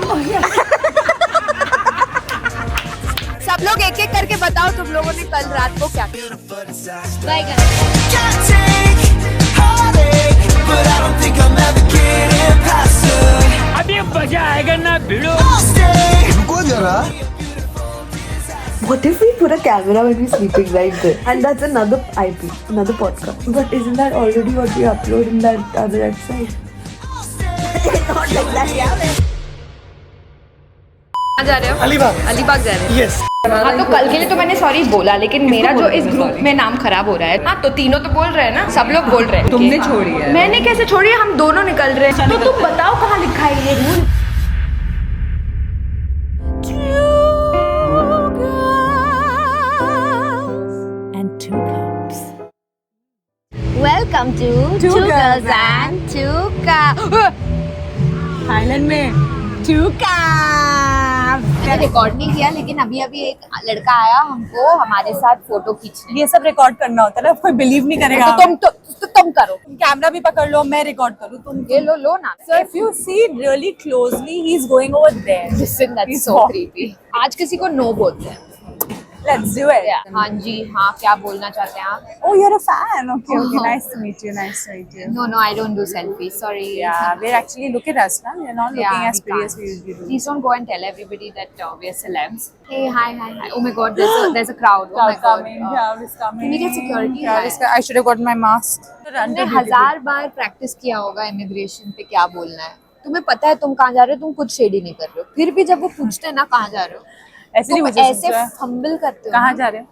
सब लोग एक एक करके बताओ तुम लोगों ने कल रात को क्या किया। अभी मजा आएगा ना भिड़ो। रुको जरा। What if we put a camera when we're sleeping right there? And that's another IP, another podcast. But isn't that already what we upload in that other website? Not like that, yeah. कहाँ जा रहे हो? अलीबाग। अलीबाग जा रहे हो? Yes. हाँ तो कल के लिए तो मैंने सॉरी बोला, लेकिन मेरा जो इस ग्रुप में नाम खराब हो रहा है। हाँ तो तीनों तो बोल रहे हैं ना, सब लोग बोल रहे हैं। तुमने छोड़ी है। मैंने कैसे छोड़ी है? हम दोनों निकल रहे हैं। तो तुम बताओ कहाँ लिखा है ये rule? Welcome to Two Girls and Two Cups. Thailand में टू कप्स। मैंने रिकॉर्ड नहीं किया, लेकिन अभी एक लड़का आया हमको हमारे साथ फोटो खींचने। ये सब रिकॉर्ड करना होता है ना, कोई बिलीव नहीं करेगा। तो तुम करो। कैमरा भी पकड़ लो, मैं रिकॉर्ड करूँ, तुम ये लो ना। So if you see really closely, he's going over there. Listen, that's so creepy. आज किसी को नो बोलते हैं। Let's do it. हाँ जी, हाँ क्या बोलना चाहते हैं आप? Oh, you're a fan. Okay, nice to meet you. Nice to meet you. No, I don't do selfies. Sorry. Yeah, we're actually look at us, na? We're not looking as pretty as we usually do. Please don't go and tell everybody that we are celebs. Hey, hi. Oh my God, there's a crowd. Oh my God. Coming. Yeah, it's coming. Can we get security? Yeah, I should have gotten my mask. तुमने 1000 बार practice किया होगा immigration पे क्या बोलना है। तुम्हें पता है तुम कहाँ जा रहे हो, तुम कुछ शेडी नहीं कर रहे हो, फिर भी जब वो पूछते हैं ना कहाँ जा रहे हो, ऐसे ऐसे फंबल करते हो। कहाँ जा रहे हो?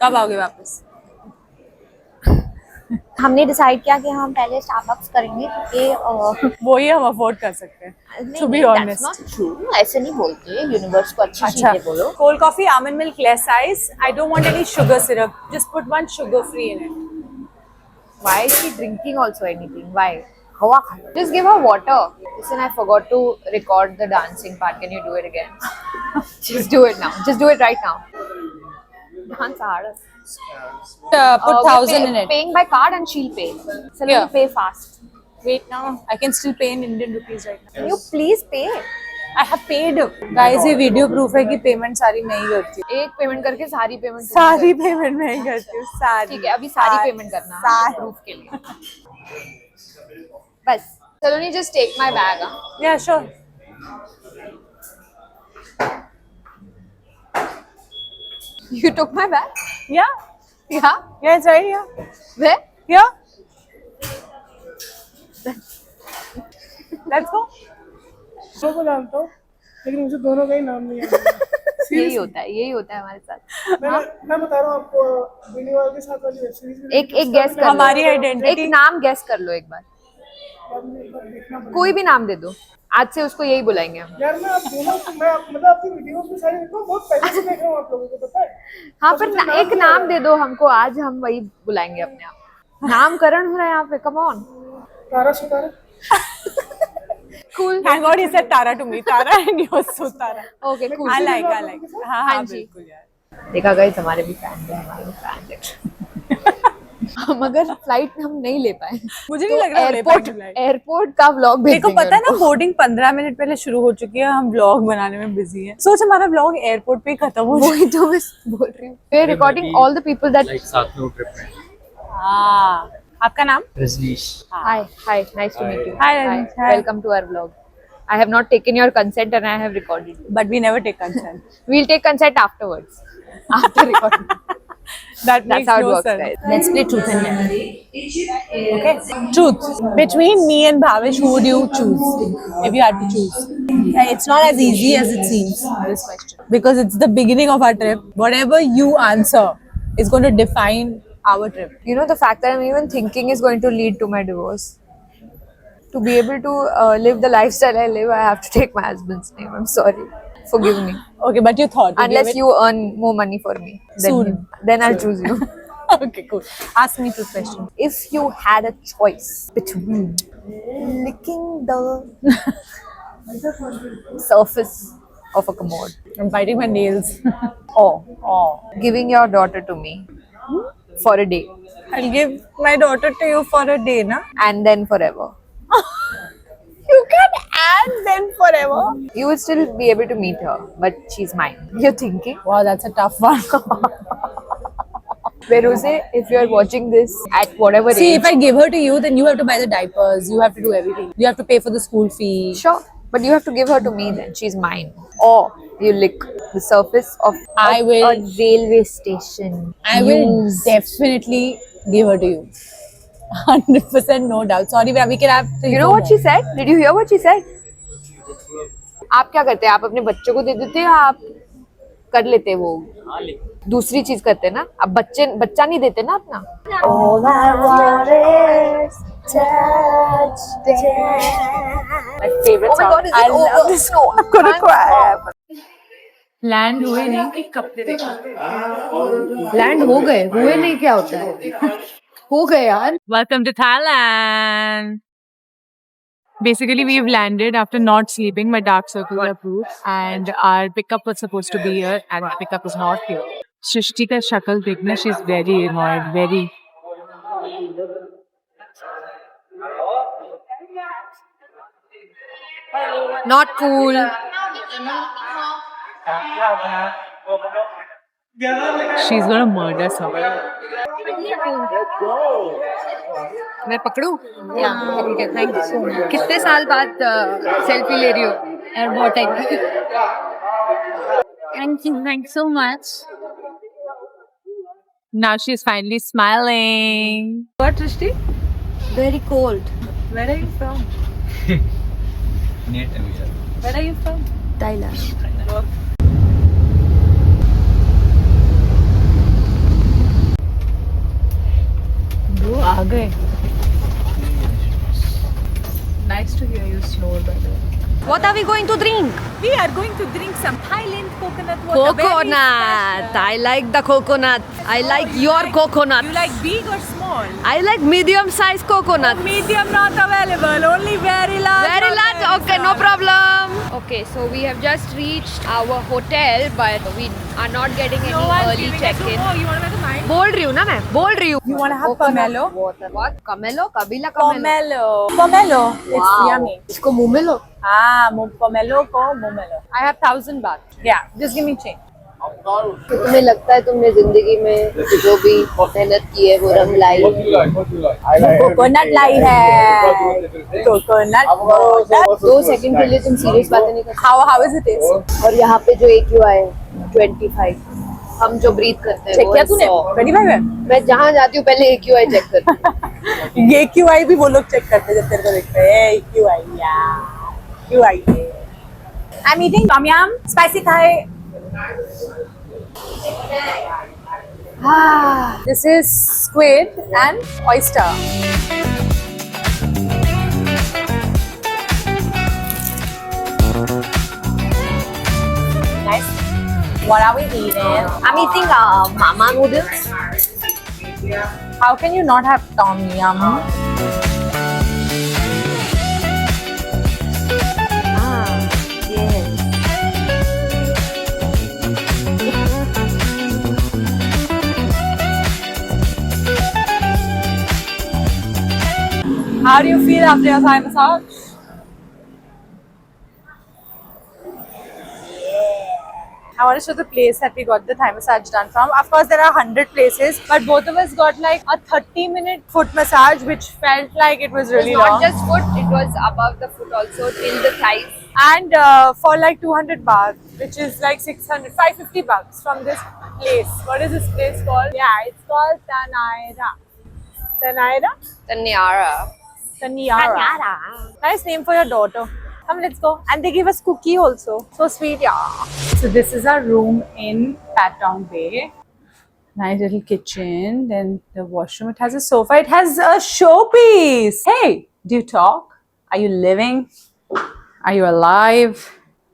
कब आओगे वापस? हमने डिसाइड किया कि हम पहले स्टारबक्स करेंगे क्योंकि वो ही हम अफोर्ड कर सकते हैं। To be honest. That's not true. ऐसे नहीं बोलते, यूनिवर्स को अच्छी अच्छा, चीजें बोलो। cold coffee, almond milk, less ice. I don't want any sugar syrup. Just put one sugar free in it. Why is she drinking also anything? Why? हवा खा लो। Just give her water. Listen, I forgot to record the dancing part. Can you do it again? Just do it now. Just do it right now. Dance harder. Put 1,000 in it. Paying by card and she'll pay. So let me pay fast. Wait now. I can still pay in Indian rupees right now. Can you please pay? I have paid. Guys, ये video proof है कि payment सारी मैं ही करती हूँ। एक payment करके सारी पेमेंट सारी payment मैं ही करती हूँ। सारी। ठीक है, अभी सारी पेमेंट करना प्रूफ के लिए। बस Saloni, just take my bag. Yeah, sure. You took my bag? Yeah. Yeah. Yeah, it's right here. Where? Yeah. Let's go. सबको जानता हूँ, लेकिन मुझे दोनों का ही नाम नहीं आता। यही होता है हमारे साथ। मैं बता रहा हूँ आपको, बेनीवाल के साथ वाली वेब सीरीज में एक गेस कर लो। हमारी आइडेंटिटी। एक नाम गेस कर लो एक बार। कोई भी नाम दे दो, आज से उसको यही बुलाएंगे हम। यार मैं आप दोनों मतलब आपकी वीडियोस में सारी देखो, बहुत पहले से देख रहा हूँ आप लोगों को, पता है? हाँ पर एक नाम दे दो हमको, आज हम वही बुलाएंगे अपने आप। नामकरण हो रहा है यहाँ पे, come on. Tara Sutara. Cool. Thank God he said Tara to me. Tara and you also Tara. Okay, cool. I like. हाँ हाँ जी। बिल्कुल यार। देखा गाइस, हमारे भी फैन है, हमारे भी फैन है। हम अगर फ्लाइट हम नहीं ले पाए, मुझे नहीं लग रहा एयरपोर्ट का व्लॉग भेज देखो पता है ना, बोर्डिंग 15 मिनट पहले शुरू हो चुकी है, हम व्लॉग बनाने में बिजी हैं। सोच हमारा व्लॉग एयरपोर्ट पे ही खत्म हो जाए। वही तो मैं बोल रही हूँ। We are recording all the people that साथ में ट्रिप में। हाँ, आपका नाम? Rajneesh. Hi, nice to meet you. Hi, Rajnish. Hi. Welcome to our vlog. I have not taken your consent and I have recorded you. But we never take consent. We'll take consent afterwards. After recording. That's That's how it works, guys. Let's play truth and dare. Okay. Truth. Between me and Bhavish, who would you choose if you had to choose? It's not as easy as it seems, this question. Because it's the beginning of our trip. Whatever you answer is going to define our trip. You know, the fact that I'm even thinking is going to lead to my divorce. To be able to live the lifestyle I live, I have to take my husband's name. I'm sorry. Forgive me. Okay, but you thought. Unless you earn more money for me than Soon. him. Then I'll choose you. Okay, cool. Ask me 2 questions. If you had a choice between licking the surface of a commode I'm biting my nails. or giving your daughter to me for a day I'll give my daughter to you for a day, na? and then forever. in forever. You will still be able to meet her, but she's mine. You're thinking? Wow, that's a tough one. Feroze, if you're watching this at whatever See, age, if I give her to you, then you have to buy the diapers. You have to do everything. You have to pay for the school fee. sure, but you have to give her to me then. She's mine. Or you lick the surface of I will- a railway station. I will definitely give her to you. 100% no doubt. Sorry, but we can have. You know what she said? Did you hear what she said? आप क्या करते हैं? आप अपने बच्चों को दे देते हैं, आप कर लेते हैं वो दूसरी चीज करते हैं ना. अब बच्चा नहीं देते ना अपना. All I want is touch. My favorite Oh my song. God, is it I over? love this song. I'm gonna cry. Land हुए नहीं कपड़े लैंड हो गए हुए नहीं क्या होता है हो गए यार Welcome to Thailand. Basically, we've landed after not sleeping. My dark circles are proof, and our pickup was supposed to be here, and the pickup is not here. Shrishti ka shakal dekhna, she's very annoyed, very. Not cool. She's gonna murder someone. मैं पकड़ूं? ठीक है, thank you so much. कितने साल बाद selfie ले रही हो? यार बहुत time thank so much Now she's finally smiling. What Srishti? Very cold. Where are you from? Where are you from? Thailand. Bro, आ गए. Nice to hear you snore by the way. What are we going to drink? We are going to drink some Thailand coconut water. Coconut. I like the coconut. I like your coconut. You like big or small? I like medium size coconut. Medium not available. Only very large. Very large? Okay, no problem. Okay, so we have just reached our hotel, but we are not getting any early check-in. Oh, you want to make a mine? बोल रही हूँ ना मैं, बोल रही हूँ. You want to have pomelo? What? Camelo? Kabila Camelo? Pomelo. It's Wow. yummy. इसको मुंह में लो. Ah, pomelo ko momelo. I have 1,000 baht. Yeah, just give me change. तुम्हें लगता है तुमने जिंदगी में जो भी मेहनत की है वो रंग लाई है? कोकोनट लाई है. Coconut water. 2 सेकंड के लिए तुम सीरियस बातें नहीं करते. How is it taste? और यहाँ पे जो AQI है 25. हम जो ब्रीथ करते हैं चेक वो किया है तूने? 100. 25 है? मैं जहाँ जाती हूँ पहले AQI चेक करती हूँ. ये QI भी वो लोग चेक करते हैं जब तेरे को देखते हैं. QI यार. QI. I'm eating tom yum, spicy Thai. This is squid and oyster. Nice. What are we eating? I'm eating mama noodles. How can you not have tom yum? Yes. How do you feel after your Thai massage? I want to show the place that we got the Thai massage done from. Of course, there are 100 places, but both of us got like a 30-minute foot massage, which felt like it was really It was long. not just foot, it was above the foot also till the thighs. And for like 200 baht, which is like 550 bucks from this place. What is this place called? Yeah, it's called Tanaira. Tanaira? Tanyara. Tanyara. Nice name for your daughter. Come, let's go. And they give us cookie also. So sweet, yeah. So this is our room in Patong Bay. Nice little kitchen. Then the washroom. It has a sofa. It has a showpiece. Hey, do you talk? Are you living? Are you alive?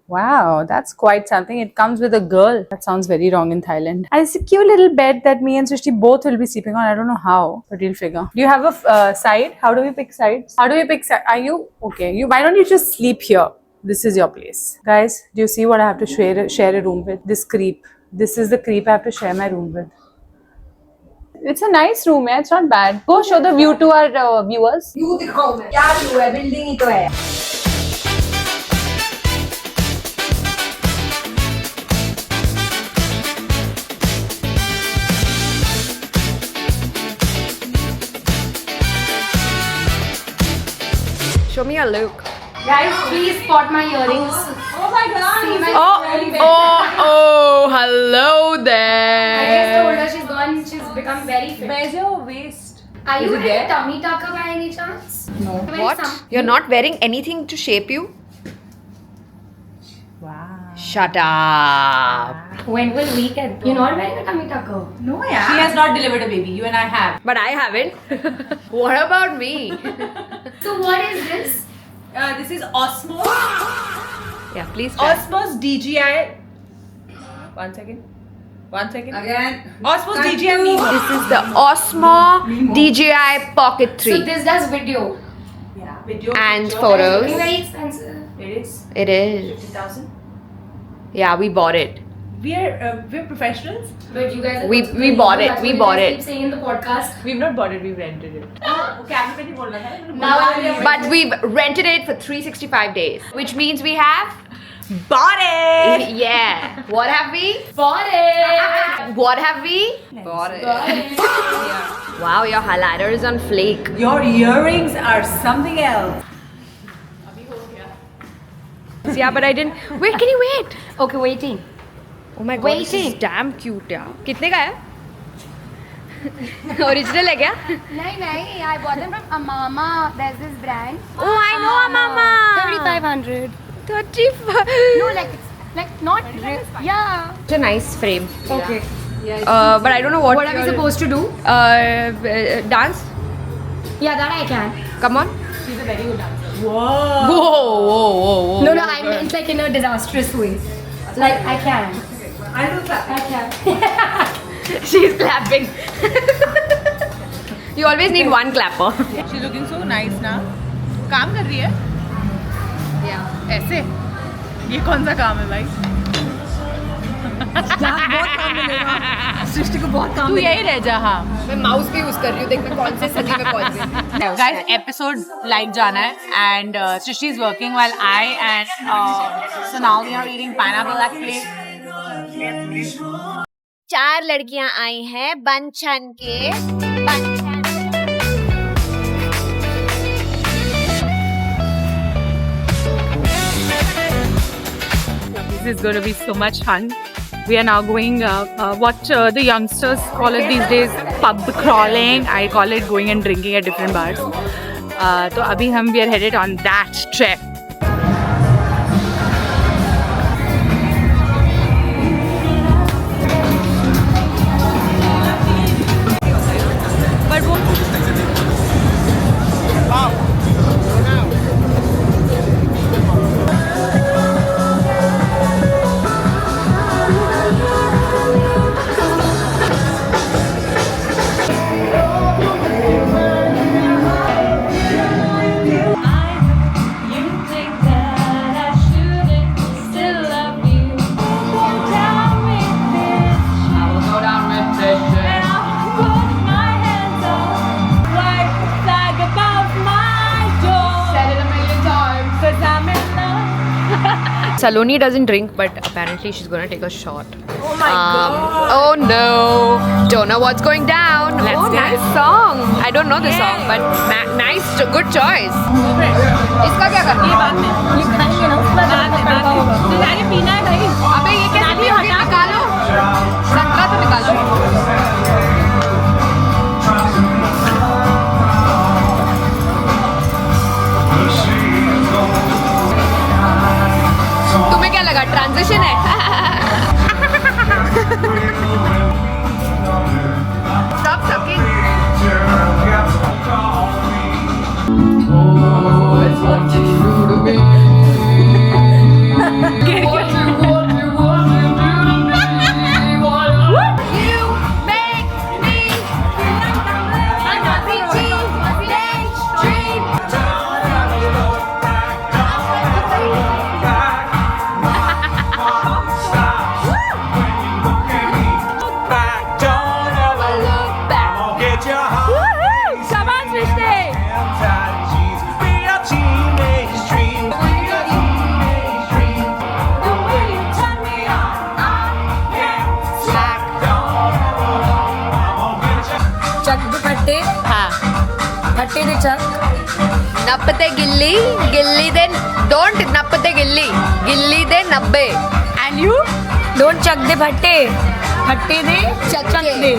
Wow, that's quite something. It comes with a girl. That sounds very wrong in Thailand. And it's a cute little bed that me and Srishti both will be sleeping on. I don't know how, but we'll figure. Do you have a side? How do we pick sides? How do we pick side? Are you okay? Why don't you just sleep here? This is your place. Guys, do you see what I have to share a room with? This creep. This is the creep I have to share my room with. It's a nice room, eh? It's not bad. Go show the view to our viewers. Show me your look. Guys, please spot my earrings. Oh my god! See my Hello I there. just told her she's gone. She's become very fit. Where's your waist? Are you wearing tummy tucker by any chance? No. What? You're not wearing anything to shape you? Wow. Shut up. When will we get? You're not wearing a tummy tucker. No, yeah. She has not delivered a baby. You and I have. But I haven't. What about me? So what is this? This is Osmos. Yeah, please try. Osmos DJI. One second. Again. Osmos DJI Mimo. This is the Osmo DJI Pocket 3. So this does video. Yeah. Video. And It's photos. very expensive. It is It is. 50,000. Yeah, we bought it. We're professionals. But you guys. We bought it. That's We what you bought guys it. Keep saying in the podcast. We've not bought it. We've rented it. Okay, I'm going to बोलना था. Now I'm But we've rented it for 365 days. Which means we have. Bought it. Yeah. What have we? bought it. What have we? Bought it. Wow, your highlighter is on flake. Your earrings are something else. Yeah, but I didn't. Wait, can you wait? Okay, waiting. Oh my god, this is Waiting. damn cute, yeah. कितने का है? Original है क्या? नहीं, I bought them from Amama. There's this brand. Oh, I know Mama. 3,500. 35. No, like it's like not real. Yeah. It's a nice frame. Okay. But I don't know what. What are we supposed to do? Dance? Yeah, that I can. Come on. Whoa. Whoa. No, I meant like in a disastrous way. Like I can. I don't clap. I can. She's clapping. You always need one clapper. She's looking so nice now. काम कर रही है? Yeah. ऐसे? ये कौन सा काम है भाई? बहुत काम मिलेगा। सृष्टि को बहुत काम मिलेगा। तू यही रह जा हाँ। मैं माउस भी यूज कर रही हूँ देख मैं कौन से सजी में कौन से Guys, episode like जाना है and Srishti is working while I and so now we are eating pineapple at plate. 4 लड़कियां आई हैं बन-छन के बन-छन This is going to be so much fun. We are now going what the youngsters call it these days pub crawling. I call it going and drinking at different bars. So abhi we are headed on that trip. Saloni doesn't drink, but apparently she's gonna take a shot. Oh my god! Oh no! Don't know what's going down. Let's get nice song. I don't know the song, but nice, good choice. इसका क्या करना? ये खाएंगे ना उसका अरे पीना है भाई। अबे ये कैसे पियोगे? निकालो. संतरा तो निकालो. तुम्हें क्या लगा? ट्रांजिशन है? Stop sucking. नपते गिल्ली गिल्ली दे डोंट नपते गिल्ली गिल्ली दे 90 And you? डोंट चक दे भट्टे भट्टे दे चक दे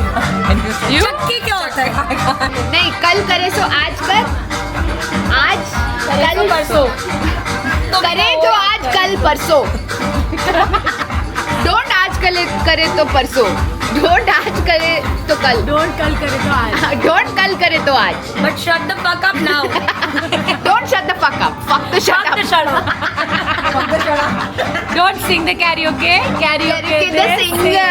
चक्की क्या होता है? नहीं कल करे सो आज कर आज कल परसों करे तो आज कल परसों डोंट आज करे तो परसों डोंट आज करे तो कल डोंट कल करे तो आज डोंट कल करे तो आज but shut the fuck up now don't shut the fuck up fuck the shut up don't sing the karaoke karaoke the singer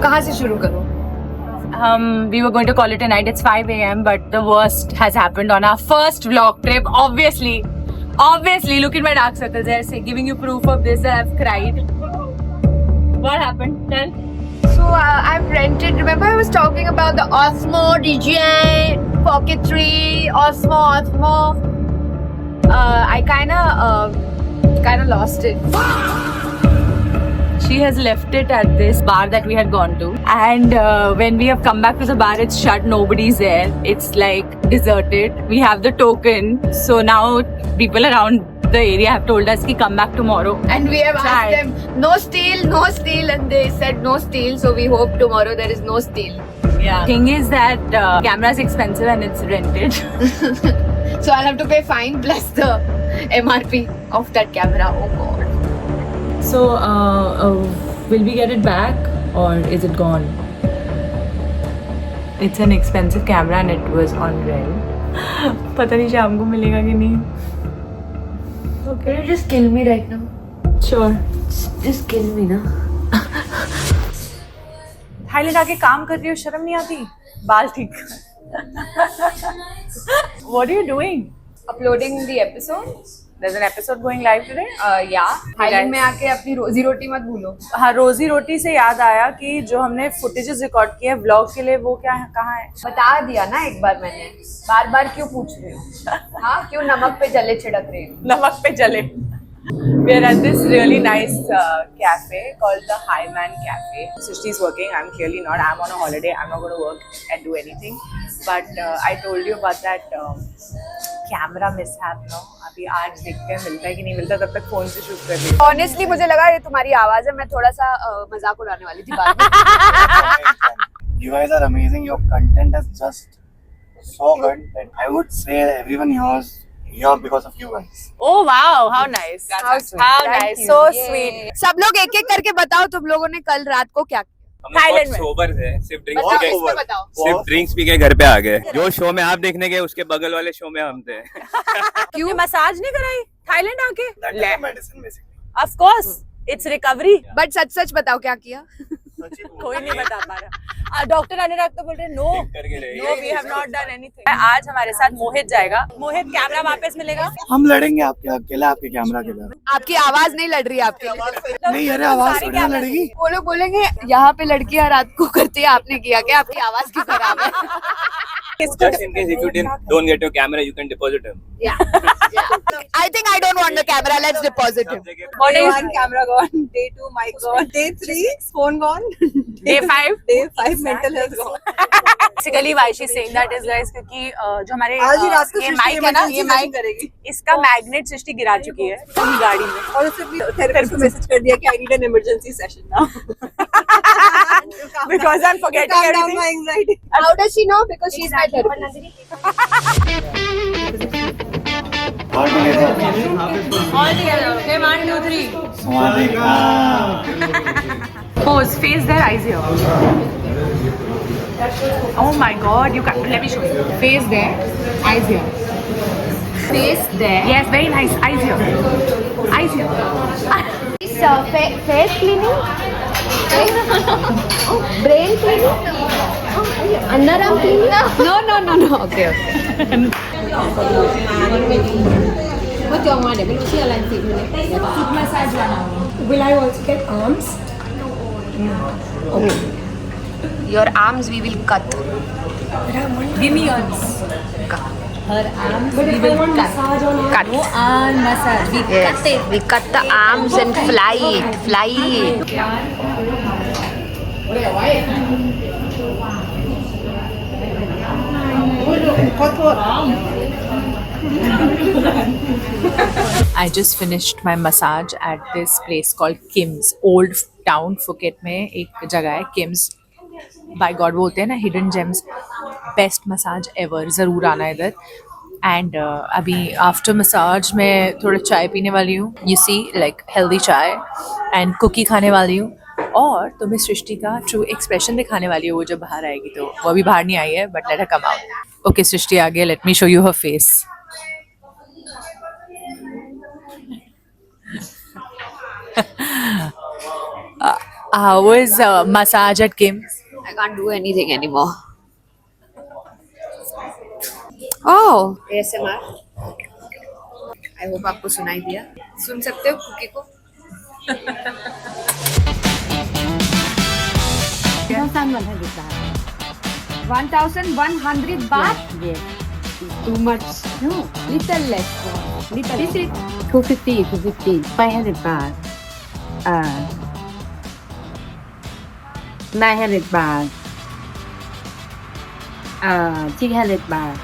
कहाँ से शुरू करूँ we were going to call it a night. It's 5 a.m. But the worst has happened on our first vlog trip. Obviously, look at my dark circles. They're say, giving you proof of this that I've cried. What happened? Tell. So I've rented. Remember I was talking about the Osmo DJI Pocket 3 Osmo. I kind of lost it. She has left it at this bar that we had gone to, and when we have come back to the bar, it's shut. Nobody's there. It's like deserted. We have the token, so now people around the area have told us to come back tomorrow. And we have asked them, no steal, and they said no steal. So we hope tomorrow there is no steal. Yeah. Thing is that camera is expensive and it's rented. So I'll have to pay fine plus the MRP of that camera. Oh god. So, will we get it back or is it gone? It's an expensive camera and it was on rent. पता नहीं शाम को मिलेगा कि नहीं. Can you just kill me right now? Sure. Just kill me, na. Thailand आके काम कर रही हो, शर्म नहीं आती? बाल ठीक. What are you doing? Uploading the episode. There's an episode going live today. Yeah. Thailand में आके अपनी रोजी रोटी मत भूलो. हाँ, रोजी रोटी से याद आया कि जो हमने फुटेजेस रिकॉर्ड किए हैं व्लॉग के लिए, वो क्या है, कहाँ है? बता दिया ना एक बार मैंने. बार क्यों पूछ रही हो? हाँ, क्यों नमक पे जले छिड़क रही हो? नमक पे जले. We are at this really nice cafe called the Highman Cafe. Srishti is working. I'm clearly not. I'm on a holiday. I'm not going to work and do anything. But I told you about that camera mishap. No, अभी आज देखते हैं मिलता है कि नहीं मिलता. तब तक फोन से शूट कर रही हूँ. Honestly मुझे लगा ये तुम्हारी आवाज है. मैं थोड़ा सा मजाक उड़ाने वाली थी बाद में. You guys are amazing. Your content is just so good that I would say that everyone here is here because of you guys. Oh wow! How nice. How sweet. How Thank nice. you. So Yay. sweet. सब लोग एक एक करके बताओ तुम लोगों ने कल रात को क्या किया. थाईलैंड में. सोबर थे, सिर्फ ड्रिंक्स बताओ पी के इसमें बताओ. सिर्फ ड्रिंक्स पी के घर पे आ गए. जो शो में आप देखने गए उसके बगल वाले शो में हम थे. क्यों मसाज नहीं कराई थाईलैंड आके? That is a medicine basically. Of course, it's recovery. But सच सच बताओ क्या किया. कोई नहीं बता पा रहा. डॉक्टर अनुराग तो बोल रहे नो करके रहे. No we have not done anything. आज हमारे साथ मोहित जाएगा. मोहित कैमरा वापस मिलेगा. हम लड़ेंगे आपके अकेला आपके कैमरा के लिए. आपकी आवाज नहीं लड़ रही है आपके लिए. नहीं अरे आवाज थोड़ी ना लड़ेगी. वो लोग बोलेंगे यहाँ पे लड़कियां रात को करती है आपने किया क्या. आपकी आवाज क्यों खराब है. Just in case if you don't get your camera, you can deposit him. Yeah. I think I don't want the camera. Let's deposit him. What is camera gone, day 2 mic gone, day 3 phone gone, day 5? day 5 mental health gone. Basically why she's saying that is guys क्योंकि जो हमारे आज ही रात को ये सृष्टि mic है ना, ये emergency माइक करेगी. इसका मैग्नेट सृष्टि गिरा चुकी है पूरी गाड़ी में. और उससे भी थेरेपिस्ट को मैसेज कर दिया कि I need an emergency session now. Because I'm forgetting Calm down everything. my anxiety. How does she know? Because she's my therapist. All together. All together. Okay, 1, 2, 3. Pose, face there, eyes here. Oh my god, you can let me show you. Face there, eyes here. Face there. Yes, very nice. Eyes here. Eyes here. Face cleaning. Brain cleaning. Underarm cleaning. No. Okay. What's your mind? Foot massage. Will I also get arms? Your arms we will cut. Give me yours. Her arms But we if I will want cut. massage on Cut. No arm massage. We Yes. cut it. We cut the arms and fly it. I just finished my massage at this place called Kim's. Old Town Phuket में एक जगह है Kim's. By God वो होते हैं ना hidden gems. Best massage ever. ज़रूर आना इधर. And अभी after massage मैं थोड़ा चाय पीने वाली हूँ. You see like healthy चाय and cookie खाने वाली हूँ. और तुम्हें सृष्टि का ट्रू एक्सप्रेशन दिखाने वाली हूँ वो जब बाहर आएगी तो वो अभी बाहर नहीं आई है but let her come out. Okay Srishti आ गया. Let me show you her face. How was massage at Kim's? I can't do anything anymore. Oh, ASMR. I hope आपको सुनाई दिया. सुन सकते हो कुकी को? 1,100 baht? Yes. Too much. No. Little less. Little. This is 250. 500 baht. 900 baht. 600 baht.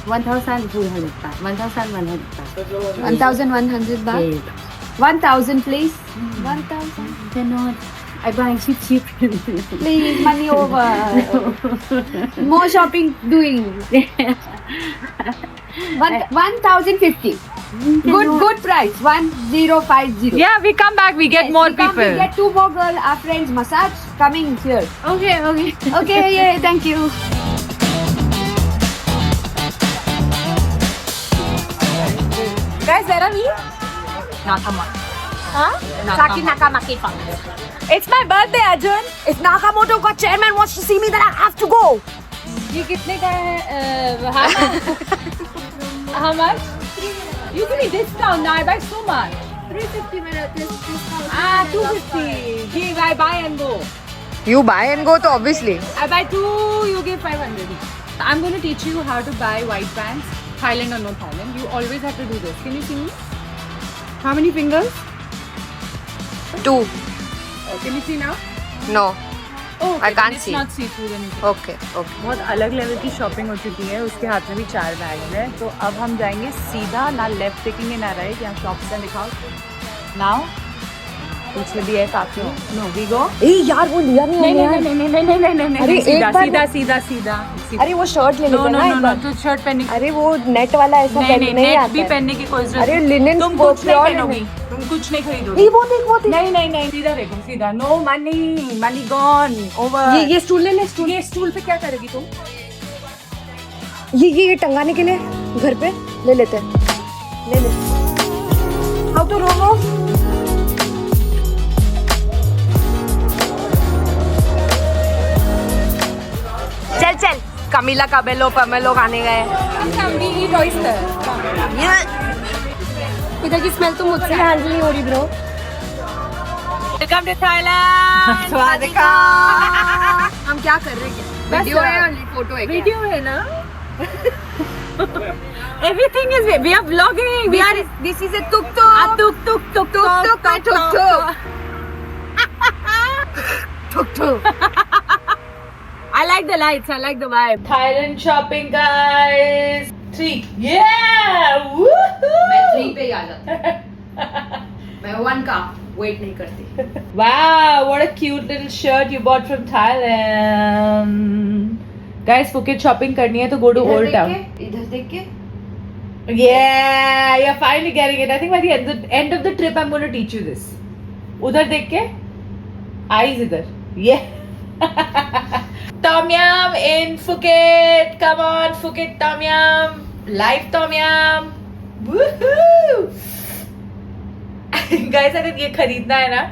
1,200 baht. 1,100 baht. 1,100 baht. Yes. 1,000 please. 1,000. Cannot. I buy cheap. Please, money over. More shopping doing. 1,050. Good price. 1,050. Yeah, we come back. We get Yes, more we come, people. We get 2 more girl, our friends, massage coming here. Okay. Okay, yeah, thank you. Guys, where are we? Nakama. Huh? Saki Nakamaki. It's my birthday, Arjun. If Nakamoto got chairman wants to see me, then I have to go. ये कितने का है? How much? You give me discount now. I buy so much. 350 minutes. 250. Give, I buy and go. You buy and go, so obviously. I buy 2, you give 500. I'm going to teach you how to buy white pants. Thailand or no Thailand. You always have to do this. Can you see me? How many fingers? 2. Can you see now? No. Oh, I can't it's see. not see-through anything. Okay. बहुत अलग level की shopping हो चुकी है. उसके हाथ में भी 4 बैग है. तो अब हम जाएंगे सीधा ना लेफ्ट देखेंगे ना राइट. यहाँ शॉप से दिखाओ. नाउ पीछे भी है काफी. No we go. ए यार वो लिया नहीं नहीं. अरे सीधा एक बार सीधा. अरे वो शर्ट ले लेते हैं ना एक बार. तो शर्ट पहनने अरे वो नेट वाला ऐसा नहीं नहीं आता भी है. पहनने की कोई जरूरत अरे नहीं. लिनन तुम वो कुछ नहीं pure पहनोगी. linen. तुम कुछ नहीं खरीदोगी. ये वो देख नहीं सीधा देखो सीधा. No money gone over. ये स्टूल ले ले. स्टूल ये स्टूल पे क्या करेगी तुम? ये टंगाने के लिए घर पे ले लेते हैं. ले ले. हाउ टू रोम. चल कमिला काबेलो पमेलो खाने गए. इधर की स्मेल तो मुझसे हैंडल नहीं हो रही ब्रो. Welcome to Thailand. स्वागत. हम क्या कर रहे हैं? वीडियो है और फोटो है. वीडियो है ना. Everything is we are vlogging. We are This is a tuk tuk. I like the lights. I like the vibe. Thailand shopping, guys. 3. Yeah. Woohoo. मैं 3 पे ही आ जाता. मैं 1 का वेट नहीं करती. Wow, what a cute little shirt you bought from Thailand. Guys, Phuket shopping करनी है तो go to Old Town. इधर देख के. Yeah, you're finally getting it. I think by the end of the trip, I'm going to teach you this. उधर देख के. Eyes इधर. Yeah. Tom Yum in Phuket. Come on, Phuket Tom Yum. Live Tom Yum. Guys, अगर ये खरीदना है ना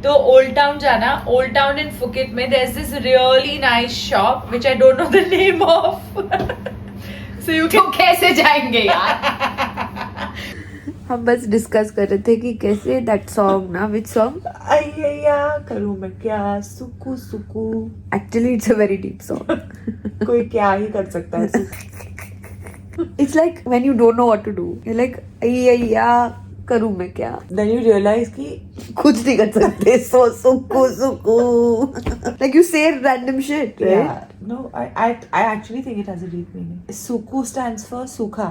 तो ओल्ड टाउन जाना. ओल्ड टाउन इन फुकेट में there's this really nice shop which I don't know the name of. So you तो can. कैसे जाएंगे यार? हम बस डिस्कस कर रहे थे कि कैसे दैट सॉन्ग ना, विच सॉन्ग, अय्या करूँ मैं क्या, सुकू सुकू. Actually it's a very deep song. कोई क्या ही कर सकता है. It's like when you don't know what to do, you like अय्या करूँ मैं क्या, Then you realize कि कुछ नहीं कर सकते. सो सुकू सुकू, लाइक यू से random shit, yeah, right? no, I actually think it has a deep meaning. Suku stands for सूखा.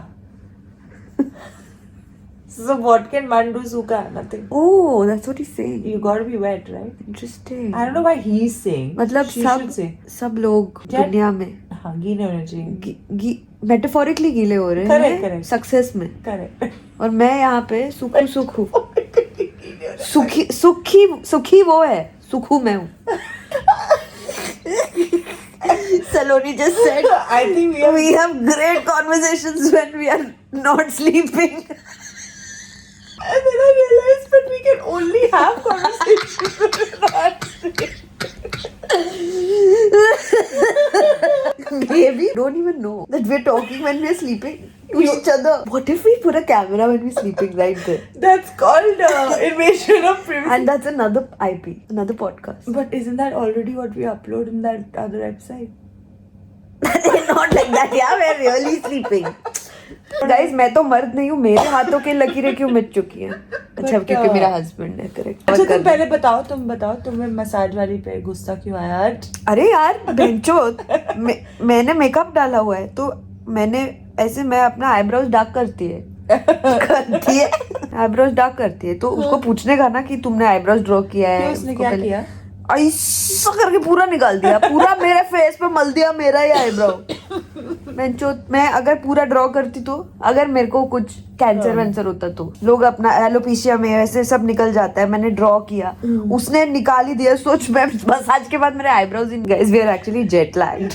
So what can one do सूखा? Nothing. Oh, that's what he's saying. You gotta be wet, right? Interesting. I don't know why he's saying. मतलब She should say. सब लोग Jet- दुनिया में हाँ, गीले होने चाहिए. मेटाफोरिकली गीले हो रहे Correct, हैं correct. सक्सेस में, Correct. और मैं यहाँ पे सुखू सुखू सुखी सुखी सुखी वो है, सुखू मैं हूँ. Saloni just said, I think we have great conversations when we are not sleeping. And then I realized that we can only have conversations when we're not sleeping. Maybe don't even know that we're talking when we're sleeping to each other. What if we put a camera when we're sleeping right there? That's called invasion of privacy. And that's another IP, another podcast. But isn't that already what we upload in that other website? Not like that, yeah, we're really sleeping. Guys, मैं तो मर्द नहीं हूँ, मेरे हाथों की लकीरें क्यों मिट चुकी हैं? अच्छा, क्योंकि मेरा हस्बैंड है, करेक्ट. अच्छा तुम पहले बताओ, तुम्हें मसाज वाली पे गुस्सा क्यों आया आज? अरे यार बेंचो, मैंने मेकअप डाला हुआ है तो मैंने ऐसे, मैं अपना आईब्रोज डार्क करती है आईब्रोज डार्क करती है, तो उसको पूछने का ना कि तुमने आईब्रोज ड्रॉ किया है. उसने उसको क्या पहले किया? ऐसा करके पूरा निकाल दिया, पूरा मेरे फेस पे मल दिया मेरा ही आईब्रो. मैं अगर पूरा ड्रॉ करती तो, अगर मेरे को कुछ कैंसर वैंसर होता तो, लोग अपना एलोपेशिया में ऐसे सब निकल जाता है, मैंने ड्रॉ किया, उसने निकाल ही दिया. सोच, मैं मसाज के बाद मेरे eyebrows in. Guys, we are actually jet lagged.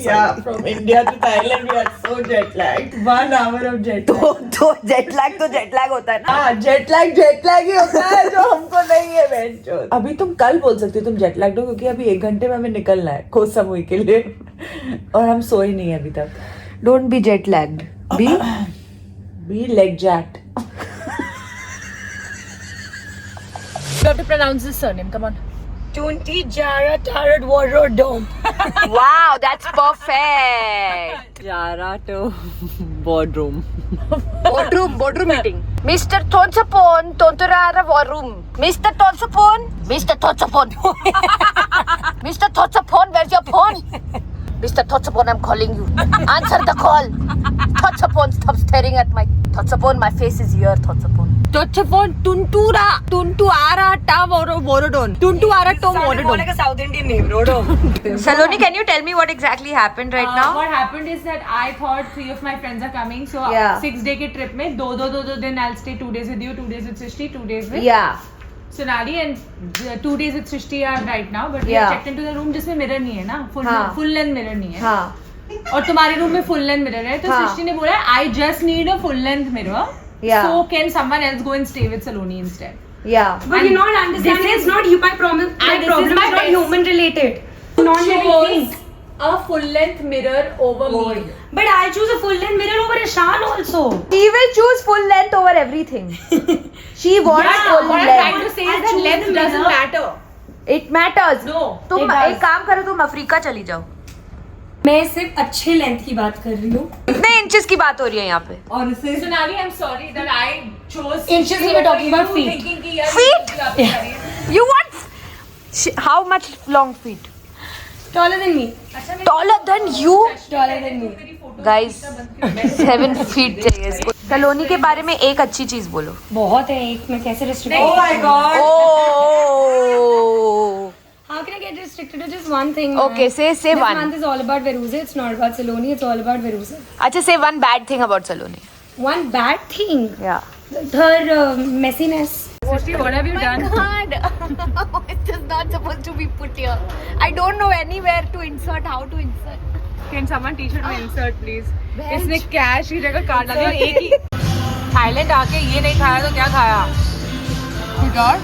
Yeah, from India to Thailand we are so jet lagged. 1 hour of jet lag. तो जेट लैग होता है ना. हाँ, jet lag ही होता है जो हमको नहीं है बेंचो. अभी तुम कल बोल सकते हो तुम jet lagged हो, क्योंकि अभी 1 घंटे में हमें निकलना है कोई समय के लिए और हम सोए नहीं अभी तक. Don't be jet lagged, Be leg jacked. You have to pronounce this surname. Come on. Tunti Jara Tarot Warodome. Wow, that's perfect. Jara to boardroom. Boardroom meeting. Mr. Tonsapon, Tontorara War Room. Mr. Tonsapon. Mr. Tonsapon, where's your phone? Mr. Tonsapon, I'm calling you. Answer the call. Tonsapon, stop staring at my... Tonsapon, my face is here, Tonsapon. Tochapon Tuntuara Ta Vorodon. Tuntuara To Vorodon. Like a South Indian name, Rodome. Saloni, can you tell me what exactly happened right now? What happened is that I thought 3 of my friends are coming, so Yeah. 6-day ke trip mein do then I'll stay 2 days with you, 2 days with Srishti, 2 days with Yeah. Sonali, and 2 days with Srishti are right now, but we Yeah. have checked into the room जिसमें mirror नहीं है ना, हाँ. full length mirror नहीं है. हाँ. और तुम्हारे रूम में full length mirror है, तो हाँ. सृष्टि ने बोला I just need a full length mirror. Yeah. So can someone else go and stay with Saloni instead? Yeah. But you're not understanding. It's not you. My problem. My And this problem is is my not best. human related. Non-living thing. A full length mirror over me. But I'll choose a full length mirror over Ishan also. She will choose full length over everything. She wants full What I'm trying length. to say is I'll that choose length the doesn't mirror. matter. It matters. No, तुम it does. एक काम करो, तुम Africa चली जाओ. मैं सिर्फ अच्छे लेंथ की बात कर रही हूँ. कितने इंचेस की बात हो रही है यहाँ पे? और इसे Sonali, I'm sorry that I chose Inches we were talking about feet. thinking कि यार Feet? You want how much long feet? Taller than me. Taller than you? Taller than me. Guys, 7 feet चाहिए इसको. सलोनी के बारे में एक अच्छी चीज बोलो. बहुत है एक. मैं कैसे restrict? Oh my god. Oh. How can I get restricted to just one thing? man? Okay, say This one. month is all about Veruza. It's not about Saloni. It's all about Veruza. अच्छा, say one bad thing about Saloni. One bad thing. Yeah. Her messiness. Srishti, what have you done? God, it is not supposed to be put here. I don't know anywhere to insert. How to insert? Can someone teach her to insert, please? इसने cash की जगह card लगा एक ही Thailand आके ये नहीं खाया तो क्या खाया? कुछ और?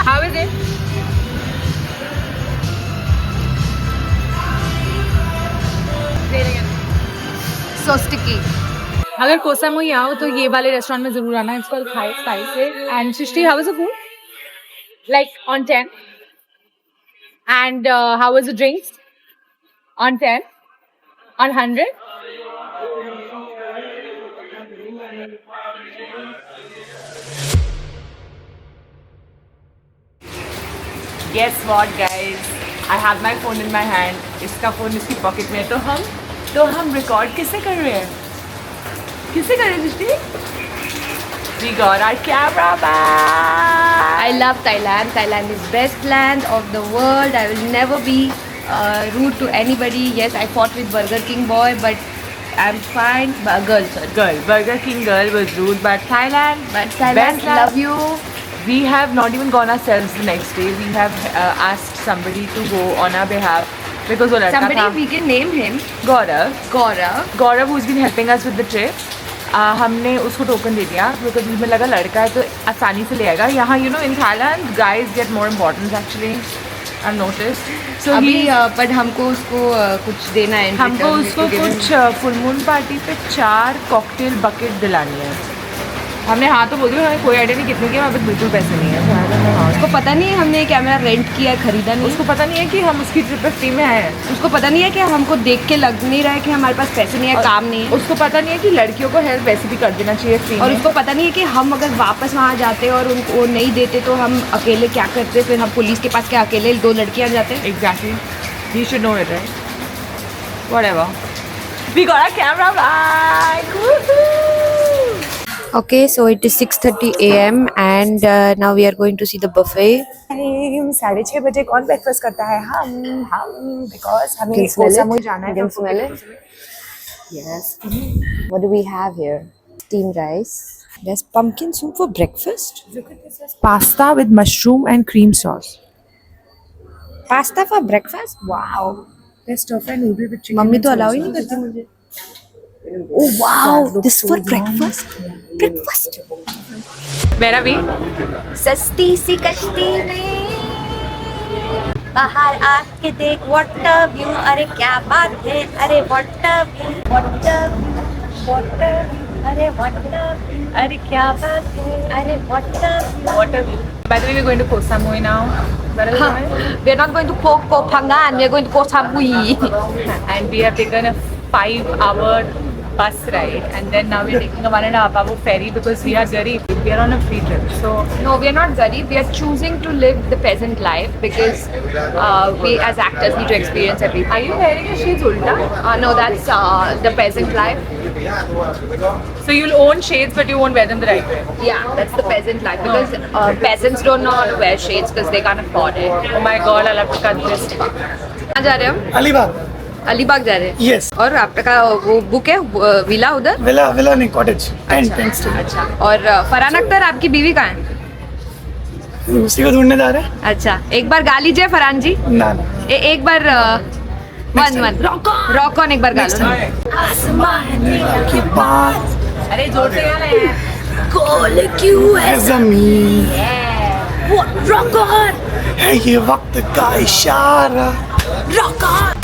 How is it? So sticky. अगर कोसा मुई आओ तो ये वाले रेस्टोरेंट में जरूर आना. It's called Thai Spices. And Shrishti, how was the food? Like on 10. And how was the drinks? On 10. On 100. Guess what, guys? I have my phone in my hand. इसका phone इसकी pocket में है. तो हम record किससे कर रहे हैं? किससे कर रहे हैं सृष्टि? We got our camera back. I love Thailand. Thailand is best land of the world. I will never be rude to anybody. Yes, I fought with Burger King boy, but I'm fine. Girl, sorry. Girl, Burger King girl was rude, but Thailand, Thailand, best land. love you. We have not even gone ourselves the next day. We have asked somebody to go on our behalf because वो लड़का Somebody, था we can name him. Gaurav. Gaurav. Who's been helping us with the trip. हमने उसको token दे दिया because मुझे लगा लड़का है तो आसानी से ले आएगा. यहाँ you know in Thailand guys get more importance actually. I've noticed. So अभी but हमको उसको कुछ देना है. in हमको return. उसको कुछ फुल मून पार्टी पे 4 कॉकटेल बकेट दिलानी है. हमने हाँ तो बोल दिया. हमें कोई आइडिया नहीं कितने के. हमारे पास बिल्कुल पैसे नहीं है. उसको पता नहीं है हमने कैमरा रेंट किया, खरीदा नहीं. उसको पता नहीं है कि हम उसकी ट्रिप पे फ्री में आए हैं. उसको पता नहीं है कि हमको देख के लग नहीं रहा है कि हमारे पास पैसे नहीं है, काम नहीं है. उसको पता नहीं है कि लड़कियों को हेल्प वैसे भी कर देना चाहिए फ्री और में. उसको पता नहीं है कि हम अगर वापस वहाँ जाते और उनको वो नहीं देते तो हम अकेले क्या करते. फिर हम पुलिस के पास क्या अकेले 2 लड़कियाँ जाते. Exactly. You should know it, right? Whatever. We got our camera back. Woohoo! Okay, so it is 6:30 a.m. and now we are going to see the buffet. 6:30 बजे कौन ब्रेकफास्ट करता है? हम because हमें Can smell कोसा it? मुई जाना है. You can smell it? Yes. What do we have here? Steamed rice. There's pumpkin soup for breakfast. Pasta with mushroom and cream sauce. Pasta for breakfast? Wow. There's stir fry noodle with chicken. Mummy तो allow ही नहीं करती मुझे. Oh wow! This for breakfast? Breakfast. मेरा भी. सस्ती सी कश्ती में बाहर आके देख वाटर व्यू. अरे क्या बात है. अरे वाटर व्यू, अरे वाटर. अरे क्या बात है. अरे water view. By the way, we're going to Koh Samui now. Where are we going? We are not going to Koh Phangan. We are going to Koh Samui. And we have taken a 5-hour bus ride, and then now we're taking a 1.5-hour ferry because we are garib. We are on a free trip. So No, we are not garib. We are choosing to live the peasant life because we as actors need to experience everything. are you wearing your shades ulta? No, that's the peasant life. So you'll own shades, but you won't wear them the right way. Yeah, that's the peasant life because peasants don't know how to wear shades because they can't afford it. Oh my God, I'll have to cut this. कहाँ जा रहे हैं हम? अलीबाग. अलीबाग जा रहे हैं. Yes. और आपका वो बुक है विला उधर? विला नहीं कॉटेज. Tent stay. अच्छा. और फरहान अख्तर आपकी बीवी कहाँ है? उसी को ढूंढने जा रहे हैं. अच्छा, एक बार गा लीजिए फरहान जी. ना. एक बार वन रॉक ऑन एक बार गा लो. की बात अरे जोर से गाना है. गोल क्यों है ज़मीन. रॉक ऑन है ये वक्त का इशारा. Rock on.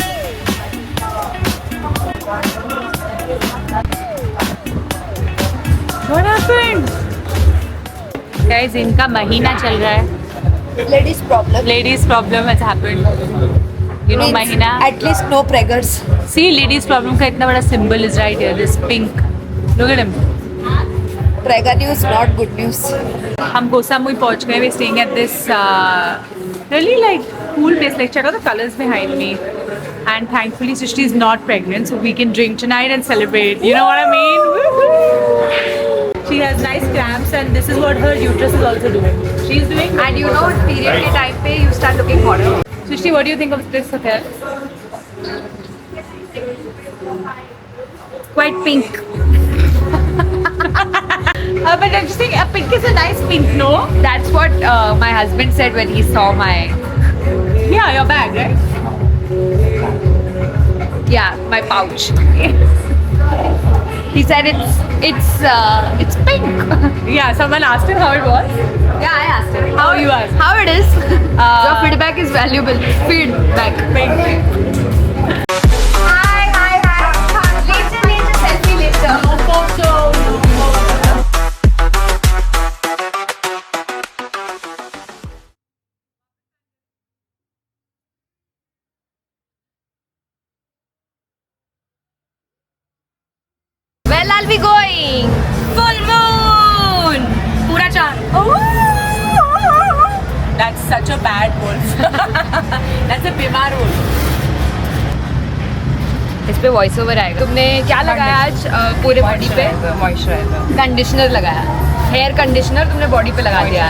What happened? Guys, इनका महीना चल रहा है. Ladies problem has happened. You know महीना. At least no preggers. See, ladies problem का इतना बड़ा symbol is right here. This pink. Look at him. Pregger news, not good news. हम Koh Samui पहुंच गए. We're staying at this really like cool place. Like check out the colors behind me. And thankfully Srishti is not pregnant, so we can drink tonight and celebrate. You know what I mean? Woo-hoo! She has nice cramps, and this is what her uterus is also doing. She's doing. And you know, period के time पे you start looking hotter. Srishti, what do you think of this hotel? Quite pink. But I'm just saying, pink is a nice pink, no? That's what my husband said when he saw my. Yeah, your bag, right? Yeah, my pouch. He said it's pink. Yeah, someone asked him how it was. Yeah, I asked him. How you asked? How it is? Your feedback is valuable. Feedback. Hi. Later, selfie later. No photo. Well, I'll be going. Full moon. Pura chand. That's such a bad wolf. That's a बीमार wolf. इस पे voice over आएगा. तुमने क्या लगाया आज पूरे body पे? Moisturizer. कंडीशनर लगाया. हेयर कंडीशनर तुमने बॉडी पे लगा दिया.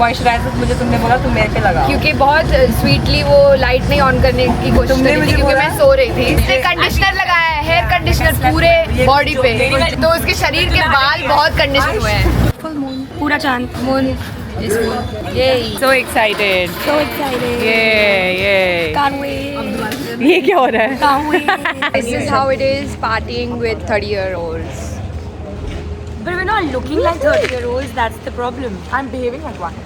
Moisturizer मुझे तुमने बोला तुम मेरे पे लगा. क्योंकि बहुत स्वीटली वो लाइट नहीं ऑन करने की कोशिश तुमने करी थी मुझे क्योंकि बोला? मैं सो रही थी. इसने कंडीशनर लगाया है, हेयर कंडीशनर पूरे बॉडी पे, तो उसके शरीर के बाल बहुत कंडीशन हुए हैं. Pura chand. मून इस मून ये So excited. So excited. Yay. Can't wait. ये क्या हो रहा है? Can't wait. This is how it is partying with 30-year-olds. But we're not looking like 30-year-olds. That's the problem. I'm behaving like one.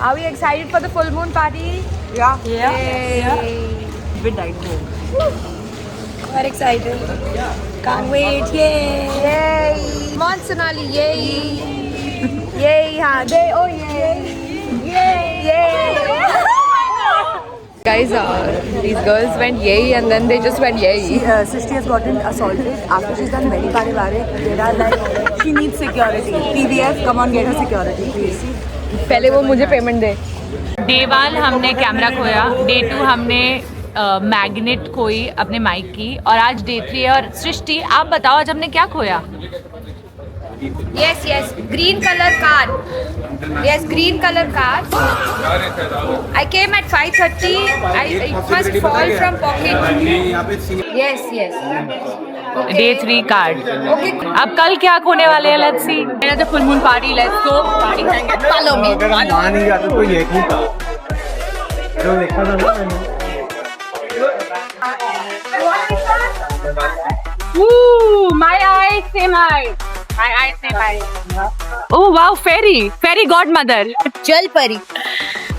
Are we excited for the full moon party? Yeah. Yay. With diet coke. We're excited. Can't wait. Yay. Yay. Come on, Sonali. Yay. Yay. हाँ दे. Oh yay. Yay. Guys, these girls went yay and then they just went yay. Srishti has gotten assaulted after she's done very pare. They are like, she needs security. TVF, come on, get her security, please. पहले वो मुझे payment दे. Day 1 हमने camera खोया. Day 2 हमने magnet खोई अपने mic की. और आज Day 3 है. और सृष्टि आप बताओ आज हमने क्या खोया? Yes. Green color car. Yes, green color car. I came at 5:30. It must fall from pocket. Yes. Okay. Day 3 card. Okay. अब कल क्या खोने वाले हैं? Let's see. मेरा तो full moon party. Let's go. Party करेंगे. Follow me. अगर हम मान नहीं जाते तो ये नहीं था जो देखा था ना मैंने. Woo! My eyes say my. My eyes say my. Oh wow, fairy godmother. जल परी.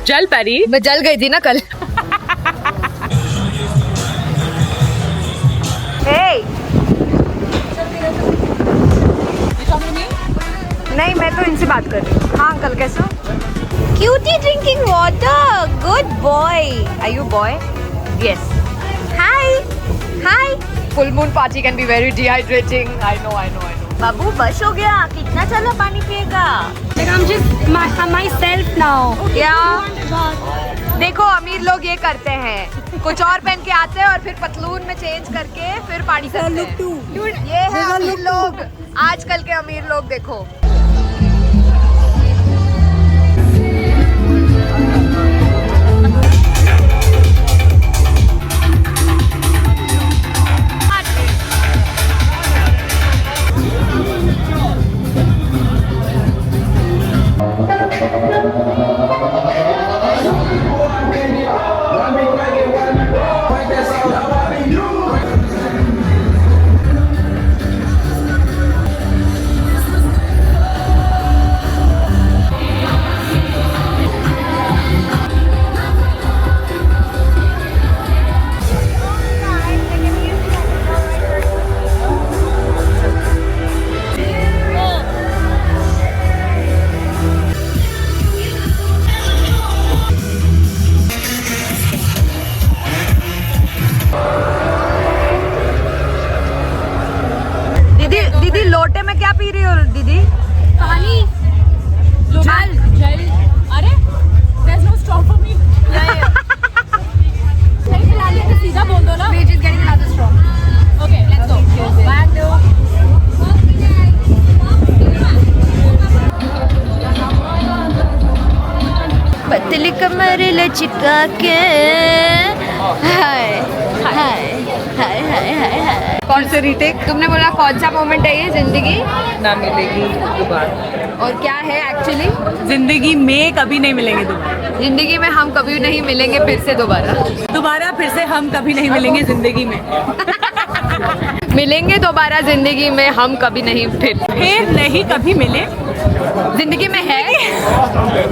जल परी. मैं जल गई थी ना कल. Hey. नहीं, मैं तो इनसे बात कर रही हूँ. हाँ अंकल कैसे हो? Cutie drinking water. Good boy. Are you boy? Yes. Hi. Full moon party can be very dehydrating. I know. बाबू बस हो गया. कितना चला पानी पिएगा? Like I'm just myself now. देखो अमीर लोग ये करते हैं, कुछ और पहन के आते हैं और फिर पतलून में चेंज करके फिर पार्टी करते हैं. ये है अमीर लोग. आजकल के अमीर लोग देखो. दीदी लोटे में क्या पी रही हो दीदी? पानी. जल. अरे there's no straw for me. नहीं पिला लिया तो सीधा बोल दो ना. We're just getting another straw. Okay, let's go. 1, 2. पतली कमर लचका के. हाय. कौन से रीटेक? तुमने बोला कौन सा मोमेंट है ये जिंदगी ना मिलेगी दोबारा. और क्या है एक्चुअली? जिंदगी में कभी नहीं मिलेंगे दोबारा. जिंदगी में हम कभी नहीं मिलेंगे फिर से दोबारा. फिर से हम कभी नहीं मिलेंगे जिंदगी में. मिलेंगे दोबारा जिंदगी में हम कभी नहीं फिर नहीं कभी मिले जिंदगी में है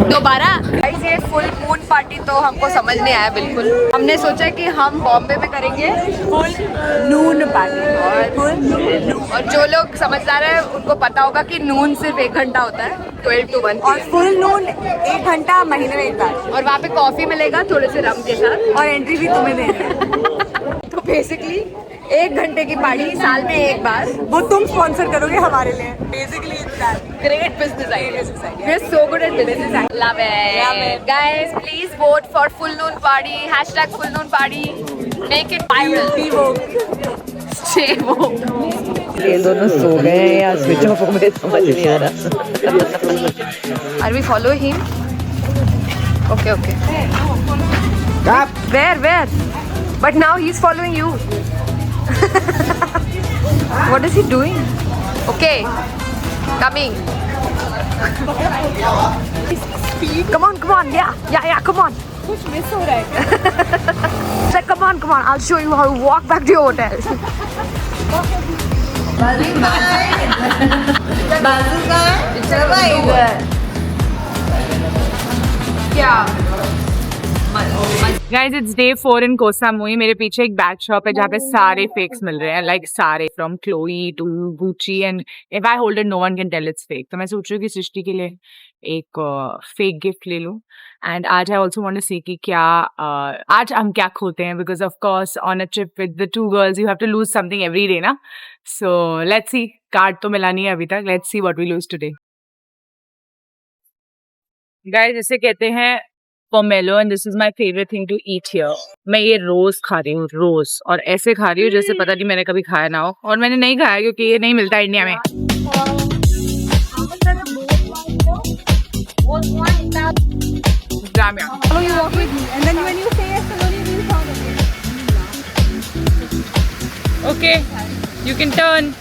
दोबारा। गाइस ये फुल मून पार्टी तो हमको समझ नहीं आया बिल्कुल। हमने सोचा कि हम बॉम्बे में करेंगे फुल नून पार्टी और जो लोग समझदार है उनको पता होगा कि नून सिर्फ 1 घंटा होता है 12 to 1 और फुल नून 1 घंटा महीने में एक बार, और वहाँ पे कॉफी मिलेगा थोड़े से रम के साथ और एंट्री भी तुम्हें देना है। तो बेसिकली 1 घंटे की पार्टी साल में एक बार। वो तुम स्पॉन्सर करोगे हमारे लिए। Basically Great business idea. We're so good at business. Love it. Guys, please vote for Full Noon Party. # Full Noon Party. Make it viral. Stay woke. ये दोनों सो गए हैं या स्विच ऑफ हो गए समझ नहीं आ रहा। Are we follow him? Okay. Where? But now he's following you. What is he doing? Okay. Coming. Come on. Yeah. Come on. कुछ मिस हो रहा है। So, come on. I'll show you how to walk back to your hotel. क्या? Guys, it's day 4 in Koh Samui. मेरे पीछे एक bag shop है जहाँ पे सारे fakes मिल रहे हैं, like सारे from Chloe to Gucci, and if I hold it, no one can tell it's fake. तो मैं सोच रही हूँ कि सृष्टि के लिए एक fake gift ले लूँ. And आज I also want to see कि क्या आज हम क्या खोते हैं, because of course on a trip with the 2 girls you have to lose something every day ना. So let's see. कार्ड तो मिला नहीं है अभी तक. Let's see what we lose today. Guys, इसे कहते हैं pomelo and this is my favorite thing to eat here. मैं ये रोज खा रही हूँ, रोज, और ऐसे खा रही हूँ जैसे पता नहीं मैंने कभी खाया ना हो, और मैंने नहीं खाया क्योंकि ये नहीं मिलता इंडिया में. Okay, you can turn.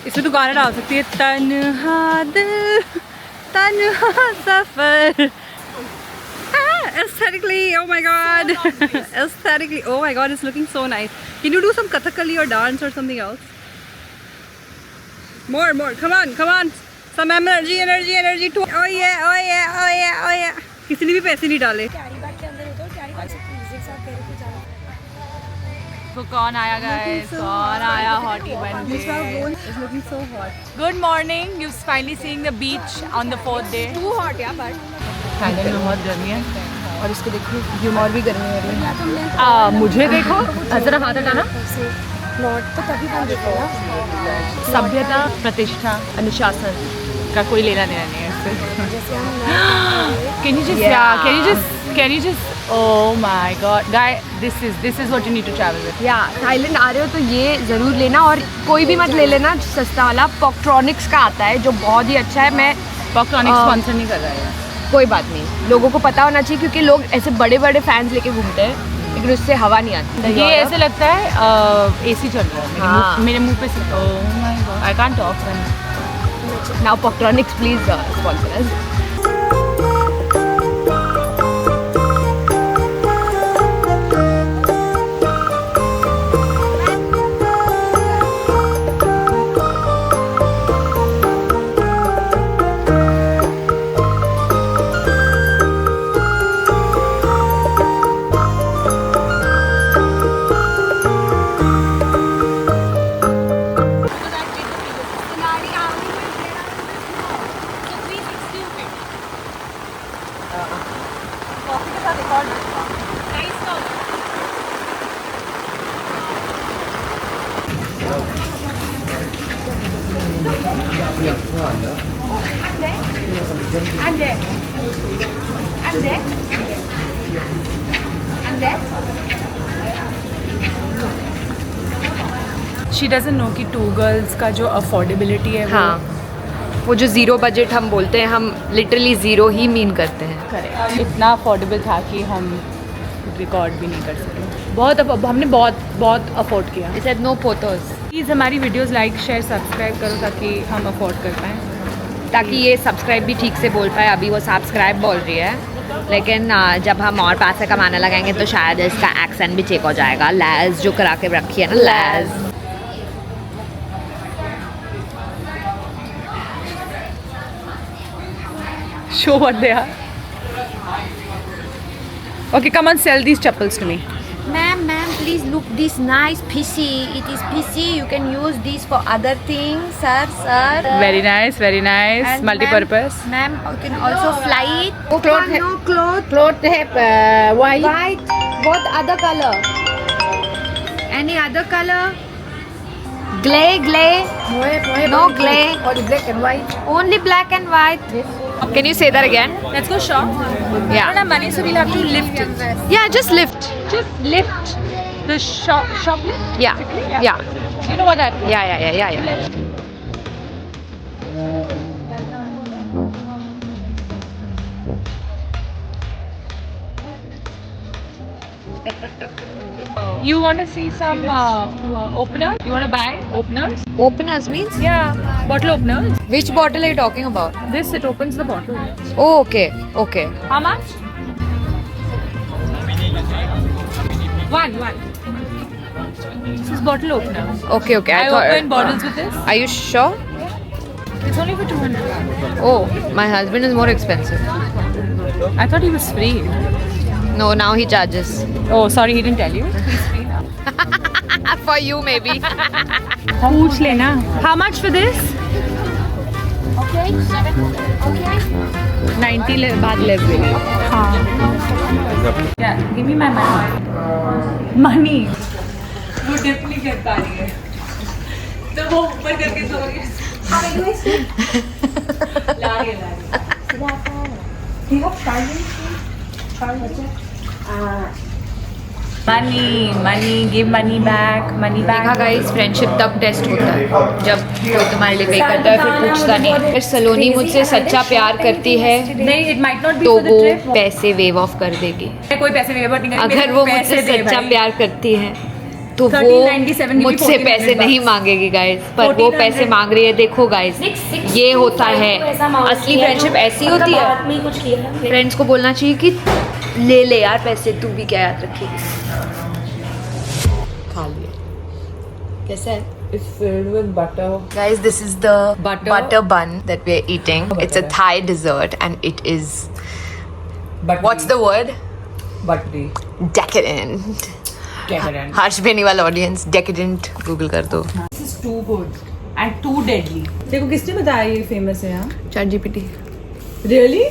इसमें तो गाना डाल सकती है, तन्हा दिल तन्हा सफर. Aesthetically, oh my god. Aesthetically, oh my god, it's looking so nice. Can you do some Kathakali or dance or something else? More, come on. Some energy to, oh yeah. किसी ने भी पैसे नहीं डाले. तो कौन आया guys? कौन आया हॉटी बन के? It's looking so hot. Good morning. You're finally seeing the beach on the 4th day. Too hot, yeah, but. Thailand में बहुत गर्मी है. और इसको देखो, ह्यूम और भी गर्मी हो रही है. मुझे देखो, जरा हाथ हटाना. नॉट तो तभी बन देते ना. सभ्यता, प्रतिष्ठा, अनुशासन का कोई लेना देना नहीं है इससे. Can you just oh my god guy, this is what you need to travel with. या थाईलैंड आ रहे हो तो ये ज़रूर लेना, और कोई भी मत ले लेना सस्ता वाला. पॉक्ट्रॉनिक्स का आता है जो बहुत ही अच्छा है. मैं पॉक्ट्रॉनिक्स स्पॉन्सर नहीं कर रहा है. कोई बात नहीं, लोगों को पता होना चाहिए क्योंकि लोग ऐसे बड़े फैंस लेके घूमते हैं लेकिन उससे हवा नहीं आती. ये ऐसे लगता है एसी चल रहा है मेरे मुंह पे. oh my god, I can't talk. Now Poctronics, please sponsor us. She doesn't know कि 2 girls का जो अफोर्डेबिलिटी है वो जो 0 बजट हम बोलते हैं, हम लिटरली 0 ही मीन करते हैं. इतना अफोर्डेबल था कि हम रिकॉर्ड भी नहीं कर सके. हमने बहुत अफोर्ड किया. It said no photos. Please हमारी वीडियोस लाइक शेयर सब्सक्राइब करो ताकि हम अफोर्ड कर पाएँ, ताकि ये सब्सक्राइब भी ठीक से बोल पाए. अभी वो सब्सक्राइब बोल रही है. लेकिन जब हम और पैसे कमाने लगाएंगे तो शायद इसका एक्सेंट भी चेक हो जाएगा. लैज जो करा के रखी है ना, lace. Show what they are. Okay, come on, sell these chappals to me. Ma'am, please look this nice PC. It is PC. You can use this for other things, sir. Very nice, very nice. And Multi-purpose. Ma'am, you can also fly it. Cloth, no cloth. Cloth have white. White. What other color? Any other color? Glay. No glay. Only black and white. Only black and white. Can you say that again? Let's go shop. I Yeah. don't have money, so we'll have to lift it. Yeah, just lift. Just lift the shop lift. Yeah. Yeah. You know what that? Yeah. You want to see some openers? You want to buy openers? Openers means? Yeah, bottle openers. Which bottle are you talking about? This, it opens the bottle. Oh, okay. How much? One. This is bottle opener. Okay. I open bottles with this. Are you sure? It's only for 200. Oh, my husband is more expensive. I thought he was free. No, now he charges. Oh, sorry, he didn't tell you. He's free now. For you, maybe. पूछ लेना. How much for this? Okay. 90 baht left with it. Yeah, give me my money. Money. वो dip नहीं कर पा रही है. तो वो ऊपर करके सोगे. ला रही है. Do you have charging? Money, give money back. देखा गाइस, फ्रेंडशिप तब टेस्ट होता है जब कोई तुम्हारे लिए पे करता है फिर पूछता नहीं. अगर सलोनी मुझसे सच्चा प्यार करती है नहीं, it might not be तो for the वो trip. पैसे वेव ऑफ कर देगी. कोई पैसे नहीं है, अगर वो मुझसे सच्चा प्यार करती है तो वो 1397 की मुझसे 1400 पैसे नहीं मांगेगी गाइस, पर वो 1400 पैसे मांग रही है. देखो गाइस, ये होता है असली फ्रेंडशिप. ऐसी होती है. फ्रेंड्स को बोलना चाहिए कि ले यार पैसे, तू भी क्या याद रखेगी. खा लिया. कैसा है? It's filled with butter. Guys, this is the butter bun that we are eating. It's a Thai dessert and it is, what's the word? Buttery. Decadent. Harsh Beniwal audience, decadent. Google कर दो. This is too good and too deadly. देखो किसने बताया ये famous है यहाँ? ChatGPT. Really?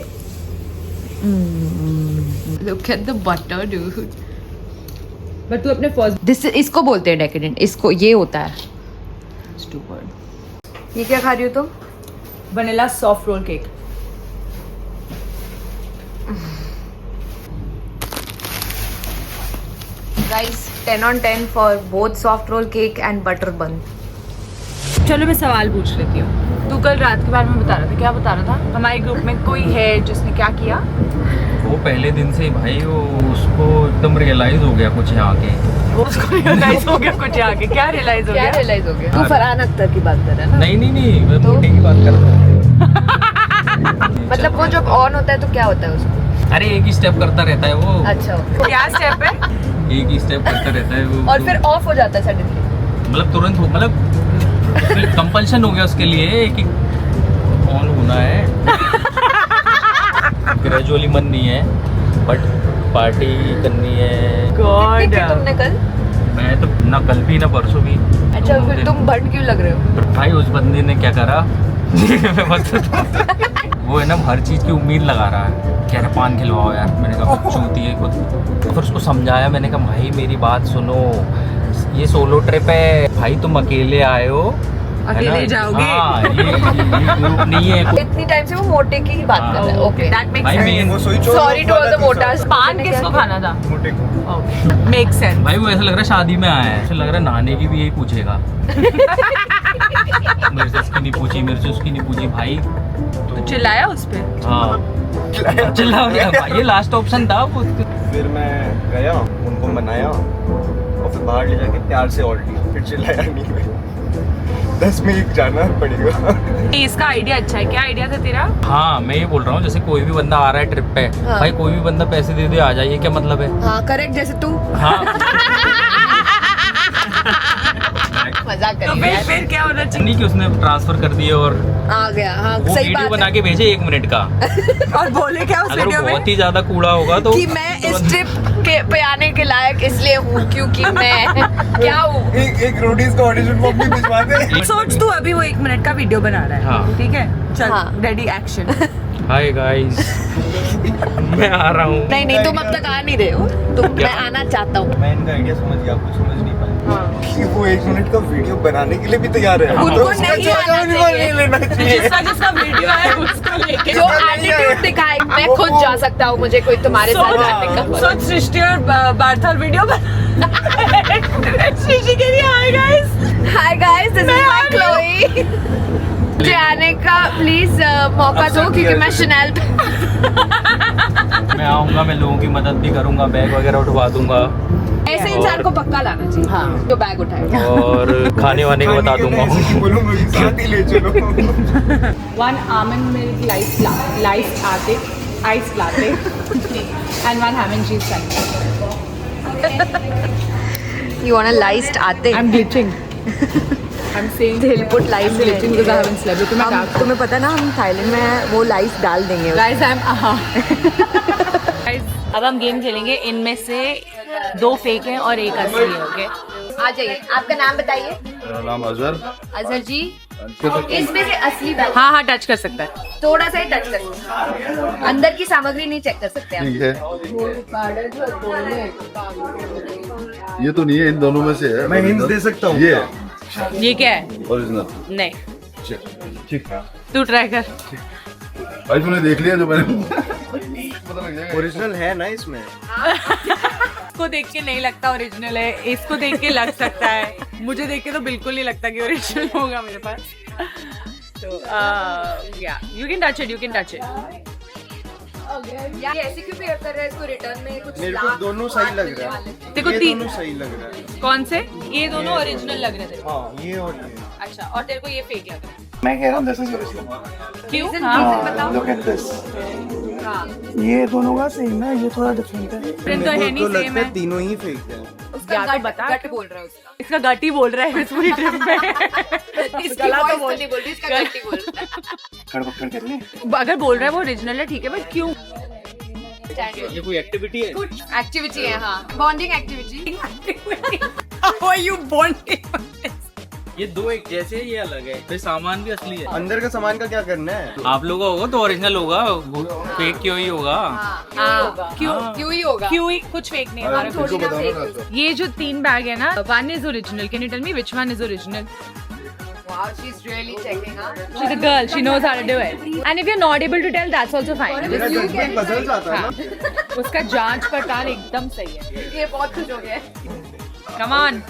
Look at the butter, dude. But तू अपने first. इसको बोलते हैं decadent. इसको ये होता है. It's too good. ये क्या खा रही हो तुम? Vanilla soft roll cake. Guys, 10 on 10 for both soft roll cake and butter bun. चलो मैं सवाल पूछ लेती हूँ. तू कल रात के बारे में बता रहा था. क्या बता रहा था? हमारे ग्रुप में कोई है जिसने क्या किया? वो पहले दिन से ही भाई वो उसको एकदम रियलाइज हो गया कुछ यहाँ के. उसको रियलाइज हो गया कुछ आगे. क्या रियलाइज हो गया? रियलाइज हो गया? तू फरहान अख्तर की बात कर रहा है ना? नहीं मैं मोटी की बात कर रहा हूँ. मतलब वो जब ऑन होता है तो क्या होता है उसको? अरे एक ही स्टेप करता रहता है वो. अच्छा. क्या स्टेप है? एक ही स्टेप करता रहता है वो. और फिर ऑफ हो जाता है सडनली. मतलब तुरंत मतलब कंपल्शन हो गया उसके लिए कि ऑन होना है. ग्रेजुअली मन नहीं है बट पार्टी करनी है. कितनी थी तुमने कल? मैं तो ना कल भी ना परसों भी. अच्छा, फिर तुम भट क्यों लग रहे हो? भाई उस बंदे ने क्या करा वो है ना हर चीज़ की उम्मीद लगा रहा है. कह रहा पान खिलवाओ यार. मैंने कहा चूती है खुद. तो फिर उसको समझाया. मैंने कहा भाई मेरी बात सुनो, ये सोलो ट्रिप है भाई, तुम अकेले आए हो, अकेले जाओगे? हाँ, ये ग्रुप नहीं है. इतनी टाइम से वो मोटे की ही बात कर रहा है. ओके, That makes भाई sense. Man sorry to all the मोटास. पान किसको खाना था? मोटे को. Makes sense. भाई वो ऐसा लग रहा है शादी में आया है. ऐसा लग रहा है नहाने की भी यही पूछेगा. मेरे से उसकी नहीं पूछी, मेरे से उसकी नहीं पूछी भाई. तू चिल्लाया उस पे? हाँ चिल्ला भाई. ये लास्ट ऑप्शन था वो. फिर मैं गया, उनको मनाया और फिर बाहर ले जाके प्यार से ऑल्टी. फिर चिल्लाया नहीं मैं. 10 मिनट जाना पड़ेगा. इसका आइडिया अच्छा है। क्या आइडिया था तेरा? हाँ मैं ये बोल रहा हूँ जैसे कोई भी बंदा आ रहा है ट्रिप पे, भाई कोई भी बंदा पैसे दे दे आ जाइए, क्या मतलब है? हाँ करेक्ट, जैसे तू। हाँ मजाक तो करेंगे। फिर क्या होना चाहिए? नहीं कि उसने ट्रांसफर कर दिए और आ गया, हाँ वो सही वीडियो बात बना है के भेजे 1 मिनट का। और बोले क्या उस अगर वीडियो वो में? बहुत ही ज्यादा कूड़ा होगा तो कि मैं इस ट्रिप के पे आने के लायक इसलिए हूँ क्योंकि मैं क्या हूँ। एक रोडीज का ऑडिशन फॉर्म भी भिजवा दे। सोच तू अभी वो 1 मिनट का वीडियो बना रहा है, हाँ। ठीक है? चल हाँ। Ready action. हाय गाइस मैं आ रहा हूँ। नहीं तुम अब तक आ नहीं रहे हो, मैं आना चाहता हूँ। मैं इनका आइडिया समझ गया, आपको समझ नहीं पाया कि वो 1 मिनट का वीडियो बनाने के लिए भी तैयार है। उनको उसका नहीं जो आना नहीं चाहिए। लेना चाहिए। जिसका वीडियो है उसको लेके जो एटीट्यूड दिखाए, मैं खुद जा सकता हूँ, मुझे कोई तुम्हारे साथ जाने का सोच सृष्टि और बार्थल वीडियो सृष्टि के लिए hi guys. Hi guys, this is my Chloe. मुझे आने का प्लीज मौका दो क्योंकि मैं शनेल मैं आऊंगा, मैं लोगों की मदद भी करूंगा, बैग वगैरह उठवा दूंगा ऐसे इंसान को पक्का लाना चाहिए। हाँ जो बैग उठाए। और खाने वाने का बता दूंगा। बोलूंगा कि साथ ही ले चलो। 1 almond milk lice latte, ice latte, and 1 ham and cheese sandwich. You want a liced आते? I'm glitching. I'm saying They'll put lice I'm glitching because I haven't slept. तो मैं हम, तुम्हें पता ना हम थाईलैंड में वो लाइस डाल देंगे। Guys, अब हम गेम खेलेंगे। इनमें से 2 फेक हैं और 1 असली है। ओके आ जाइए, आपका नाम बताइए। मेरा नाम अजहर। अजहर जी, इसमें से असली बैग हाँ हाँ टच कर सकता है। थोड़ा सा ही टच कर सकते हैं। अंदर की सामग्री नहीं चेक कर सकते आप। ठीक है, ये तो नहीं है, इन दोनों में से है। मैं हिंट दे सकता हूँ। ये ये क्या है? ओरिजिनल। नहीं, ठीक, तू ट्राई कर। भाई तूने देख लिया जो मैंने। ओरिजिनल है ना इसमें। इसको देख के नहीं लगता ओरिजिनल है, इसको देख के लग सकता है, मुझे देख के तो बिल्कुल नहीं लगता कि ओरिजिनल होगा मेरे पास। तो या you can touch it, you can touch it. ये ऐसे क्यों पेयर कर रहा है इसको? रिटर्न में कुछ मेरे को दोनों सही लग रहा है। देखो ये 3 दोनों सही लग रहा है। कौन से? ये दोनों ओरिजिनल लग रहे थे। हाँ ये और ये। अच्छा, और तेरे को ये फेक लग रहा है। मैं कह रहा हूँ दिस इज ओरिजिनल। क्यों? हाँ, लुक एट दिस। ये दोनों का सेम है, ये थोड़ा डिफरेंट है। प्रिंट तो है नहीं, सेम है। तीनों ही फेक है। उसका गट बता, गट बोल रहा है उसका। इसका गट ही बोल रहा है इस पूरी ट्रिप में। इसकी वॉइस तो नहीं बोल रही, इसका गट ही बोल रहा है। कड़पकड़ कर ले। अगर बोल रहा है वो ओरिजिनल है ठीक है, बट क्यों? ये कोई एक्टिविटी है? कुछ एक्टिविटी है, हाँ, bonding activity. How are you bonding? ये 2 एक जैसे है, ये अलग है, फिर सामान भी असली है। अंदर का सामान का क्या करना है? आप लोगों का होगा तो ओरिजिनल होगा, फेक क्यों ही होगा? क्यों ही होगा? क्यों ही कुछ फेक नहीं है हमारा तुमको कुछ। बताओ ना। ये जो 3 बैग है ना, 1 is original. Can you tell me which one is original? Wow, she's really checking, huh? She's a girl. She knows how to do it. And if you're not able to tell, that's also fine. मेरा judgement बदल जाता है ना। उसका जांच पड़ताल एकदम सही है। ये बहुत खुश हो गया। Come on.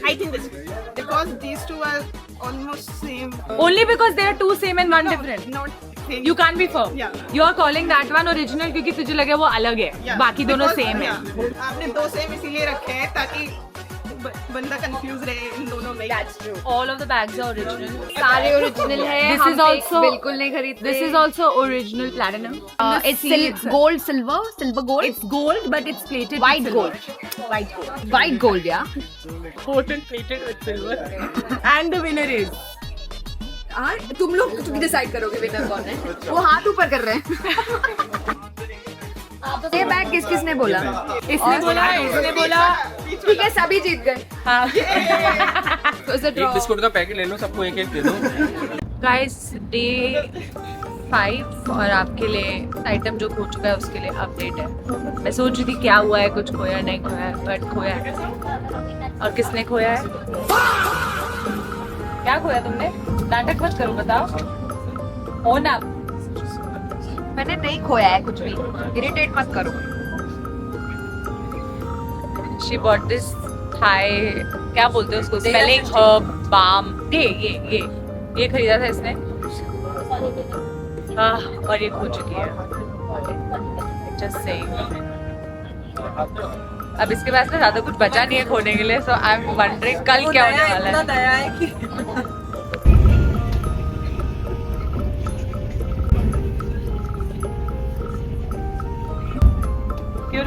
I think this because these two are almost same. Only because there are 2 same and 1 different. Not same. You can't be firm. Yeah. You are calling that one original क्योंकि तुझे लगे वो अलग है, Yeah. बाकी दोनों Because, same है। yeah, आपने 2 सेम इसीलिए रखे हैं ताकि बंदा कंफ्यूज रहे इन दोनों में। That's true. All of the bags are original. सारे ओरिजिनल है। This हम is fake also बिल्कुल नहीं खरीदते। This is also original platinum. It's gold, silver gold. It's gold, but it's plated White with gold. silver. White gold, yeah. Gold and plated with silver. And the winner is. हाँ, तुम लोग decide करोगे winner कौन है। वो हाथ ऊपर कर रहे हैं। ये बैग किस किसने बोला? इसने बोला, इसने बोला। ठीक है, सभी जीत गए। हाँ. So it's a एक draw. बिस्कुट का पैकेट ले लो, सबको 1-1 दे दो। Guys, day 5 और आपके लिए आइटम जो खो चुका है उसके लिए अपडेट है। मैं सोच रही थी क्या हुआ है, कुछ खोया नहीं खोया है, बट खोया है। और किसने खोया है? क्या खोया तुमने? नाटक मत करो, बताओ। हो ना? मैंने नहीं खोया है कुछ भी। इरिटेट मत करो। She bought this Thai, क्या बोलते हैं उसको? Smelling herb balm. ये खरीदा था इसने। और ये खो चुकी है। Just saying. अब इसके पास ना ज्यादा कुछ बचा नहीं है खोने के लिए, so I'm wondering कल क्या होने वाला है।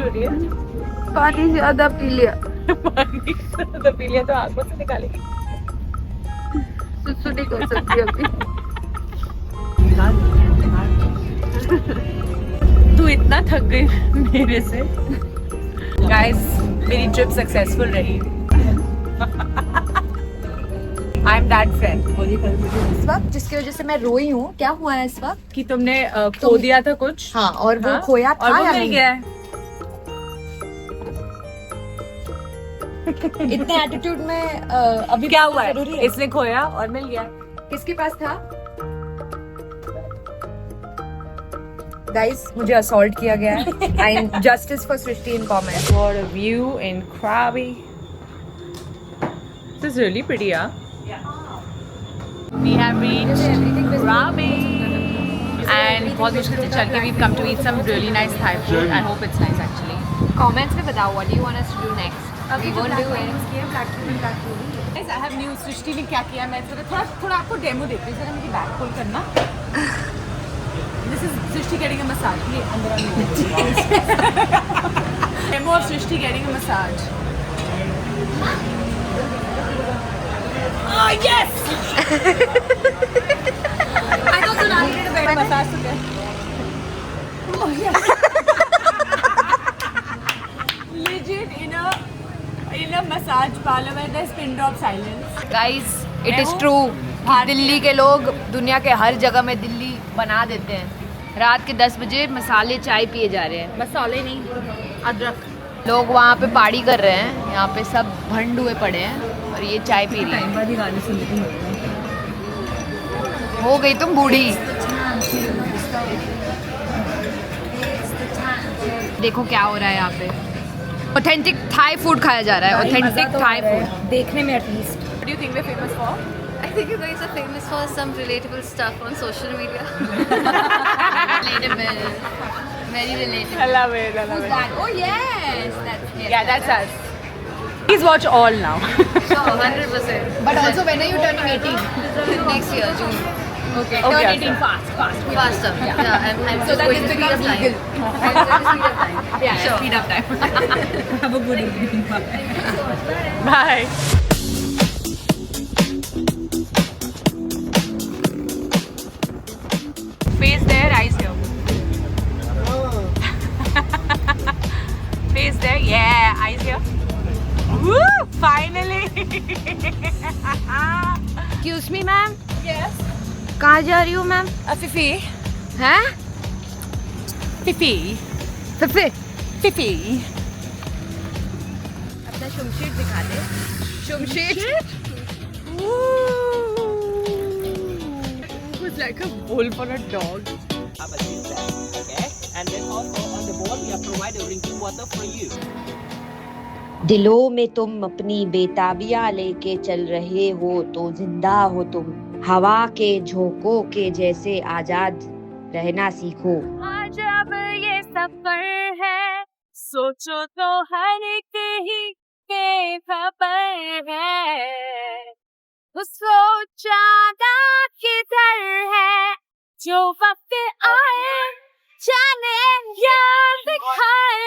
हो रही है? पानी ज्यादा पी लिया, पानी तो पी लिया तो आंखों से निकालेगी। सुसु नहीं कर सकती अभी। तू इतना थक गई मेरे से। Guys, मेरी ट्रिप सक्सेसफुल रही। I am that friend. इस वक्त जिसकी वजह से मैं रोई हूँ, क्या हुआ है इस वक्त? कि तुमने खो दिया था कुछ। हाँ, और वो हाँ? खोया था और वो या मिल नहीं? गया है। इतने एटीट्यूड में अभी क्या हुआ जरूरी है? है? इसने खोया और मिल गया। किसके पास था? गाइस, मुझे असॉल्ट किया गया है। आई justice for Srishti in comment. What a view in Krabi. This is really pretty, yeah? We have reached Krabi and बहुत मुश्किल से चल के we've come to eat some really nice Thai food. I hope it's nice actually. Comments में बताओ, what do you want us to do next? We won't do it. Guys, I have news. सृष्टि ने क्या किया? मैं थोड़ा आपको demo देती हूँ। जरा मेरी बैक खोल करना। This is Srishti getting a massage. ये अंदर Demo of Srishti getting a massage. Oh yes! I thought you needed a better massage today. Oh yes! Legit in a massage parlor where there's pin drop silence. Guys, it is true. Delhi के लोग दुनिया के हर जगह में दिल्ली बना देते हैं। रात के 10 बजे मसाले चाय पिए जा रहे हैं। मसाले नहीं, अदरक। लोग वहाँ पे पार्टी कर रहे हैं, यहाँ पे सब भंड हुए पड़े हैं और ये चाय पी रही है। गाने सुन रही हो गई तुम बूढ़ी। देखो क्या हो रहा है यहाँ पे। ऑथेंटिक थाई फूड खाया जा रहा है। ऑथेंटिक थाई फूड देखने में at least. What do you think we're famous for? I think you guys are famous for some relatable stuff on social media. Relatable. Very relatable. I love it. I love it. That? Oh yes, Yeah, that's us. Please watch all now. sure, 100%. But also when are you turning 18? Next year, June. Okay. Turn Okay, 18 fast. Faster. Yeah, I'm So just that going it to speed up becomes time. legal. I'm going to speed up time. Yeah, Sure. speed up time. Have a good evening. Bye. Face there, eyes here. Face there, yeah, eyes here. Woo! Finally. Excuse me, ma'am. Yes. कहाँ जा रही हो ma'am? Fifi. हैं? Fifi. फिफे Fifi. अपना शुमशीर दिखा दे। शुमशीर? Who's like a bull for a dog? And then also on the board we have provided drinking water for you. दिलों में तुम अपनी बेताबियां लेके चल रहे हो तो जिंदा हो तुम, हवा के झोंकों के जैसे आजाद रहना सीखो। आज अब ये सफर है, सोचो तो हर एक ही के खबर है। सोचा किधर है, जो वक्त आए जाने याद दिखाए।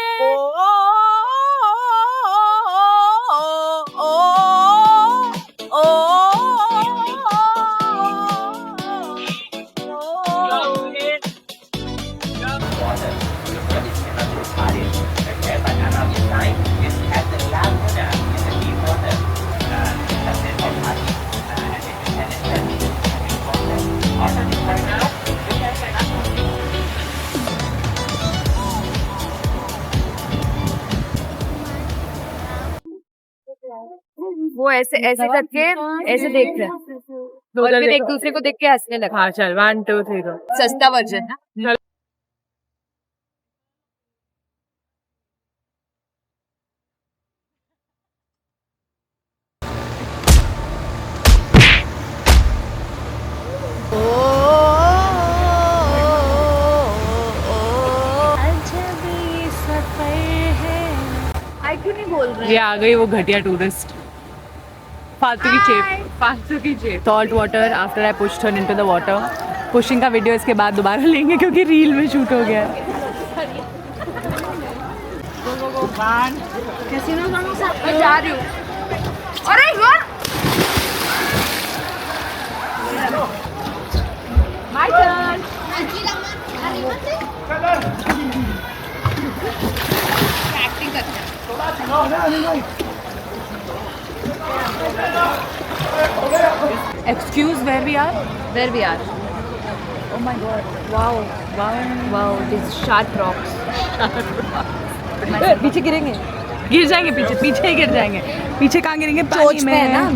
वो ऐसे ऐसे करके ऐसे देख रहे हैं और फिर एक दूसरे को देख के हंसने लगा। हाँ चल 1 2 3 go. सस्ता वर्जन ना। ये आ गई वो घटिया टूरिस्ट। फालतू की चेप, फालतू की चेप। Salt water after I pushed her into the water. Pushing का वीडियो इसके बाद दोबारा लेंगे क्योंकि रील में शूट हो गया है। मैं जा रही हूँ. अरे यार. My turn. Acting करते हैं. Excuse, where we are? Where we are? Oh my god. Wow. Wow, this sharp rocks. पीछे गिरेंगे. गिर जाएंगे पीछे ही गिर जाएंगे. पीछे कहाँ गिरेंगे? चोंच पे है ना.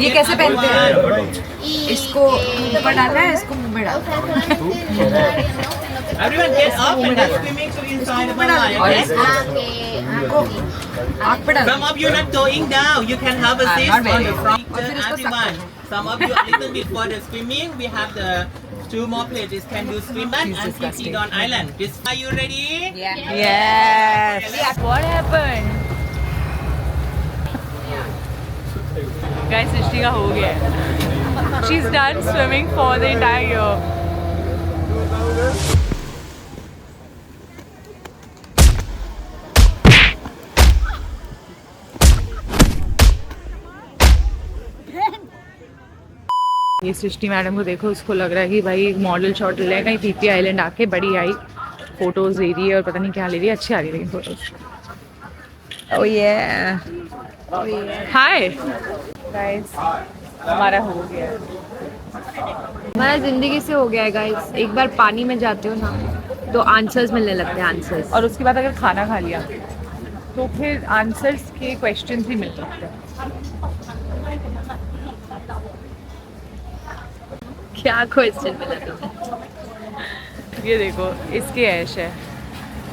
ये कैसे पहनते हैं? इसको मुंह पर डालना है, इसको मुंह में डालना है. Everyone get up and then swimming to inside of the line. और Okay? इसको आँख पे डालना. Some of you not going down. You can have a seat not on very the good. front. और फिर इसको suck Everyone. Some of you a little bit for the swimming. We have the 2 more places. Can do swimman and PT on island. Are you ready? Yes. What happened? Guys, Srishti का हो गया है. She's done swimming for the entire year. ये सृष्टि madam को देखो, उसको लग रहा है कि भाई मॉडल शॉट ले कहीं पीपी आइलैंड आके बड़ी आई फोटोज ले रही है और पता नहीं क्या ले रही है. अच्छी आ रही है फोटोज. ओह ये हाय गाइस, हमारा हो गया. हमारा जिंदगी से हो गया है गाइस. एक बार पानी में जाते हो ना तो आंसर्स मिलने लगते हैं. आंसर्स. और उसके बाद अगर खाना खा लिया तो फिर आंसर्स के क्वेश्चंस भी मिल सकते हैं. क्या क्वेश्चन मिला तुम्हें? ये देखो, इसके ऐश है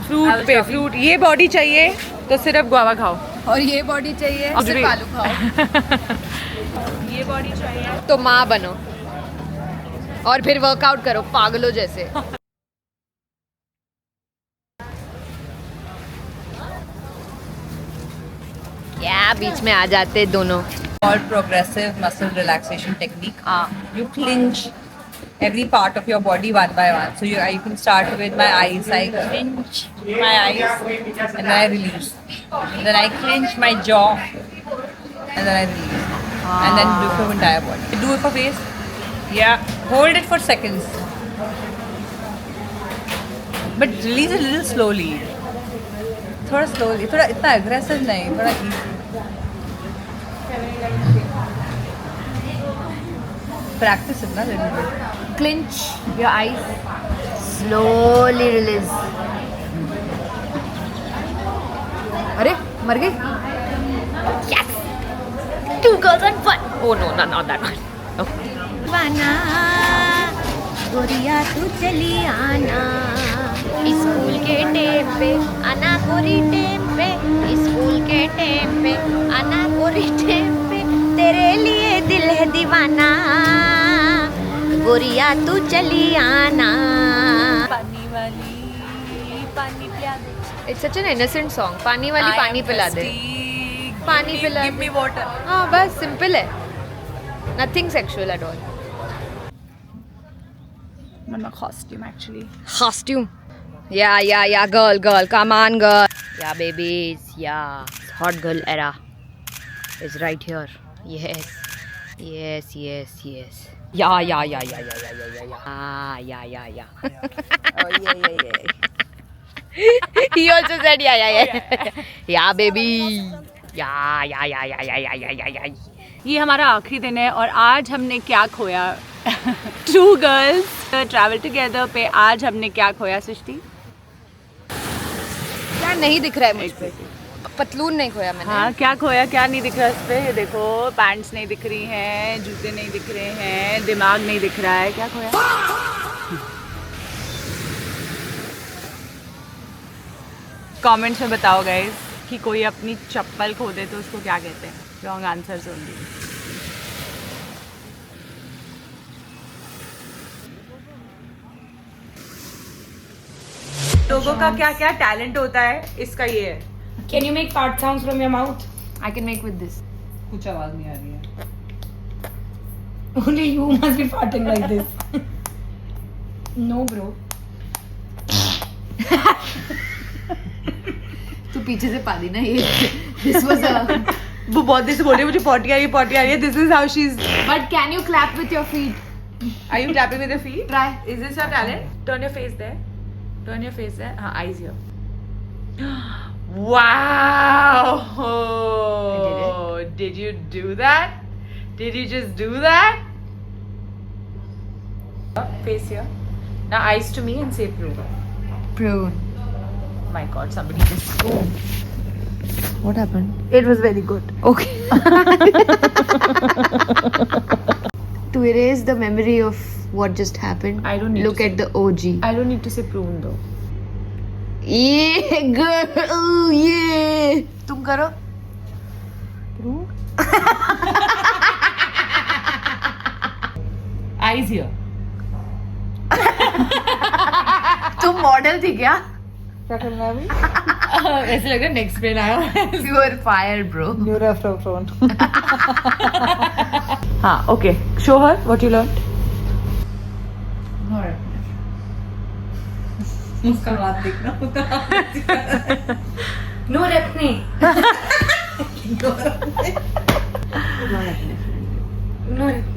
फ्रूट पे फ्रूट. ये बॉडी चाहिए तो सिर्फ गुआवा खाओ. और ये बॉडी चाहिए सिर्फ आलू खाओ. ये बॉडी चाहिए तो माँ बनो और फिर वर्कआउट करो पागलों जैसे. क्या बीच में आ जाते दोनों. Called progressive muscle relaxation technique. You clinch every part of your body one by one. So you can start with my eyes. I clinch my eyes and then I release. And then I clinch my jaw and then I release. And then do it for entire body. Do it for face. Yeah. Hold it for seconds. But release it a little slowly. थोड़ा slowly. थोड़ा इतना aggressive नहीं. थोड़ा easy. Practice it na little bit. Clench your eyes. Slowly release. अरे मर गई. Yes. 2 girls and 1. Oh no, not that one. बना गोरिया तू चली आना स्कूल के टेम पे आना गोरी टेम पे स्कूल के टेम पे आना गोरी टेम पे तेरे लिए दिल है दीवाना गोरिया तू चली आना. पानी वाली पानी पिला दे. It's such an innocent song. पानी वाली पानी पिला दे. पानी पिला Give me water. हाँ बस सिंपल है. Nothing sexual at all. I'm a costume actually. Costume. Yeah. Girl. Come on, girl. Yeah, babies. Yeah. Hot girl era is right here. Yes. Yeah. Ah, yeah. Oh yeah. He also said yeah. Yeah, baby. Yeah. ये हमारा आखिरी दिन है और आज हमने क्या खोया. 2 girls travel together पे आज हमने क्या खोया सृष्टि? क्या नहीं दिख रहा है मुझ पे. पतलून नहीं खोया मैंने. हाँ क्या खोया, क्या नहीं दिख रहा इस पे. ये देखो, पैंट्स नहीं दिख रही हैं, जूते नहीं दिख रहे हैं, दिमाग नहीं दिख रहा है. क्या खोया? कमेंट्स में बताओ गाइस कि कोई अपनी चप्पल खो दे तो उसको क्या कहते हैं. Wrong answers only. लोगों का क्या क्या टैलेंट होता है, इसका ये है. Can you make fart sounds from your mouth? I can make with this. कुछ आवाज नहीं आ रही है. Only you must be farting like this. No, bro. तू पीछे से पा दी ना ये. This was a. वो बहुत देर से बोल रही है मुझे पॉटी आ रही है. This is how she's. But can you clap with your feet? Are you clapping with your feet? Try. Is this your talent? Turn your face there. Turn your face there. Eyes here. Wow! I did it. Did you do that? Did you just do that? Face here. Now eyes to me and say prune. Prune. My God, somebody just. What happened? It was very good. Okay. To erase the memory of what just happened, I don't need look to at the OG. I don't need to say prune though. Yeah, girl. Yeah. तुम करो. Eyes here. तुम model थी क्या? क्या करना है अभी? ऐसे लग रहा है नेक्स्ट पेन आया. You were fired, bro. Neurophone. हाँ, okay. Show her what you learned. उसका बात देखना. No repne. No repne.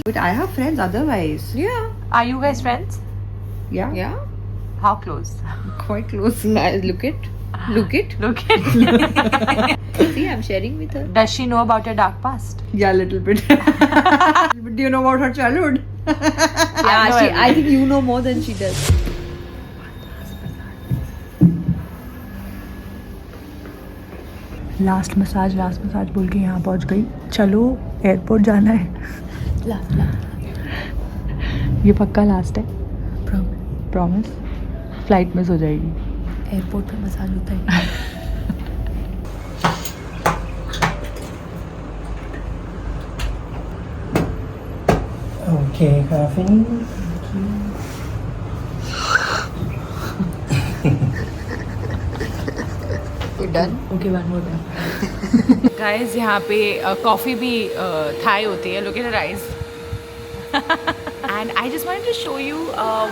But I have friends otherwise. Yeah. Are you guys friends? Yeah. Yeah. How close? Quite close. Look it. Look it. Look at. See, I'm sharing with her. Does she know about your dark past? Yeah, a little bit. But do you know about her childhood? Yeah, I think you know more than she does. Last massage बोल के यहाँ पहुँच गई. चलो airport जाना है. ये पक्का लास्ट है. प्रॉमिस. फ्लाइट मिस हो जाएगी. एयरपोर्ट पे मसाज होता है. Okay, coffee. You done? Okay, one more time. Guys, यहाँ पे कॉफ़ी भी थाई होती है. Look at her eyes. And I just wanted to show you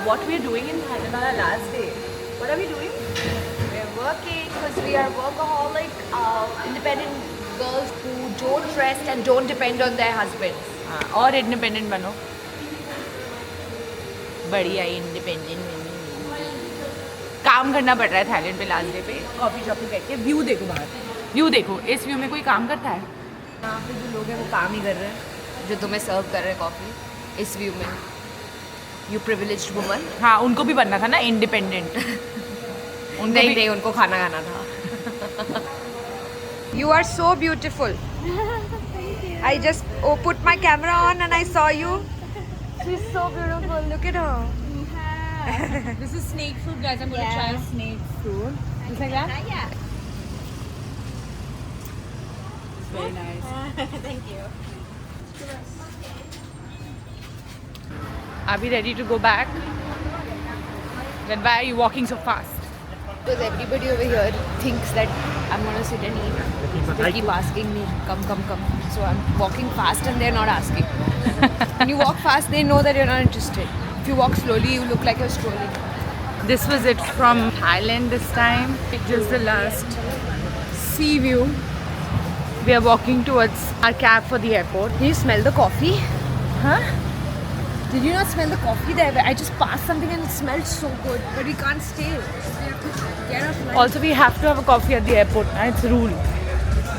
what we are doing in Thailand on our last day. What are we doing? We're working because we are workaholic, independent girls who don't rest and don't depend on their husbands. और independent बनो. बढ़िया independent काम करना पड़ रहा है Thailand पे last day पे. कॉफ़ी शॉप पे बैठ के व्यू देखो बाहर. व्यू देखो. इस व्यू में कोई काम करता है? यहाँ पे जो लोग हैं वो काम ही कर रहे हैं जो तुम्हें सर्व कर रहे हैं कॉफ़ी इस व्यू में. You privileged woman. हाँ, उनको भी बनना था ना इंडिपेंडेंट. नहीं उनको खाना खाना था. You are so beautiful. I just put my camera on and I saw you. She's so beautiful. Look at her. This is snake fruit, guys. I'm going to try snake fruit. Just like that? Yeah. Very nice. Thank you. Are we ready to go back? Then why are you walking so fast? Because everybody over here thinks that I'm going to sit and eat. They keep asking me, come. So I'm walking fast and they're not asking. When you walk fast, they know that you're not interested. If you walk slowly, you look like you're strolling. This was it from Thailand this time. It is the last sea view. We are walking towards our cab for the airport. Can you smell the coffee? Huh? Did you not smell the coffee there? I just passed something and it smelled so good. But we can't stay. We have to get our flight. Also, we have to have a coffee at the airport. It's a rule.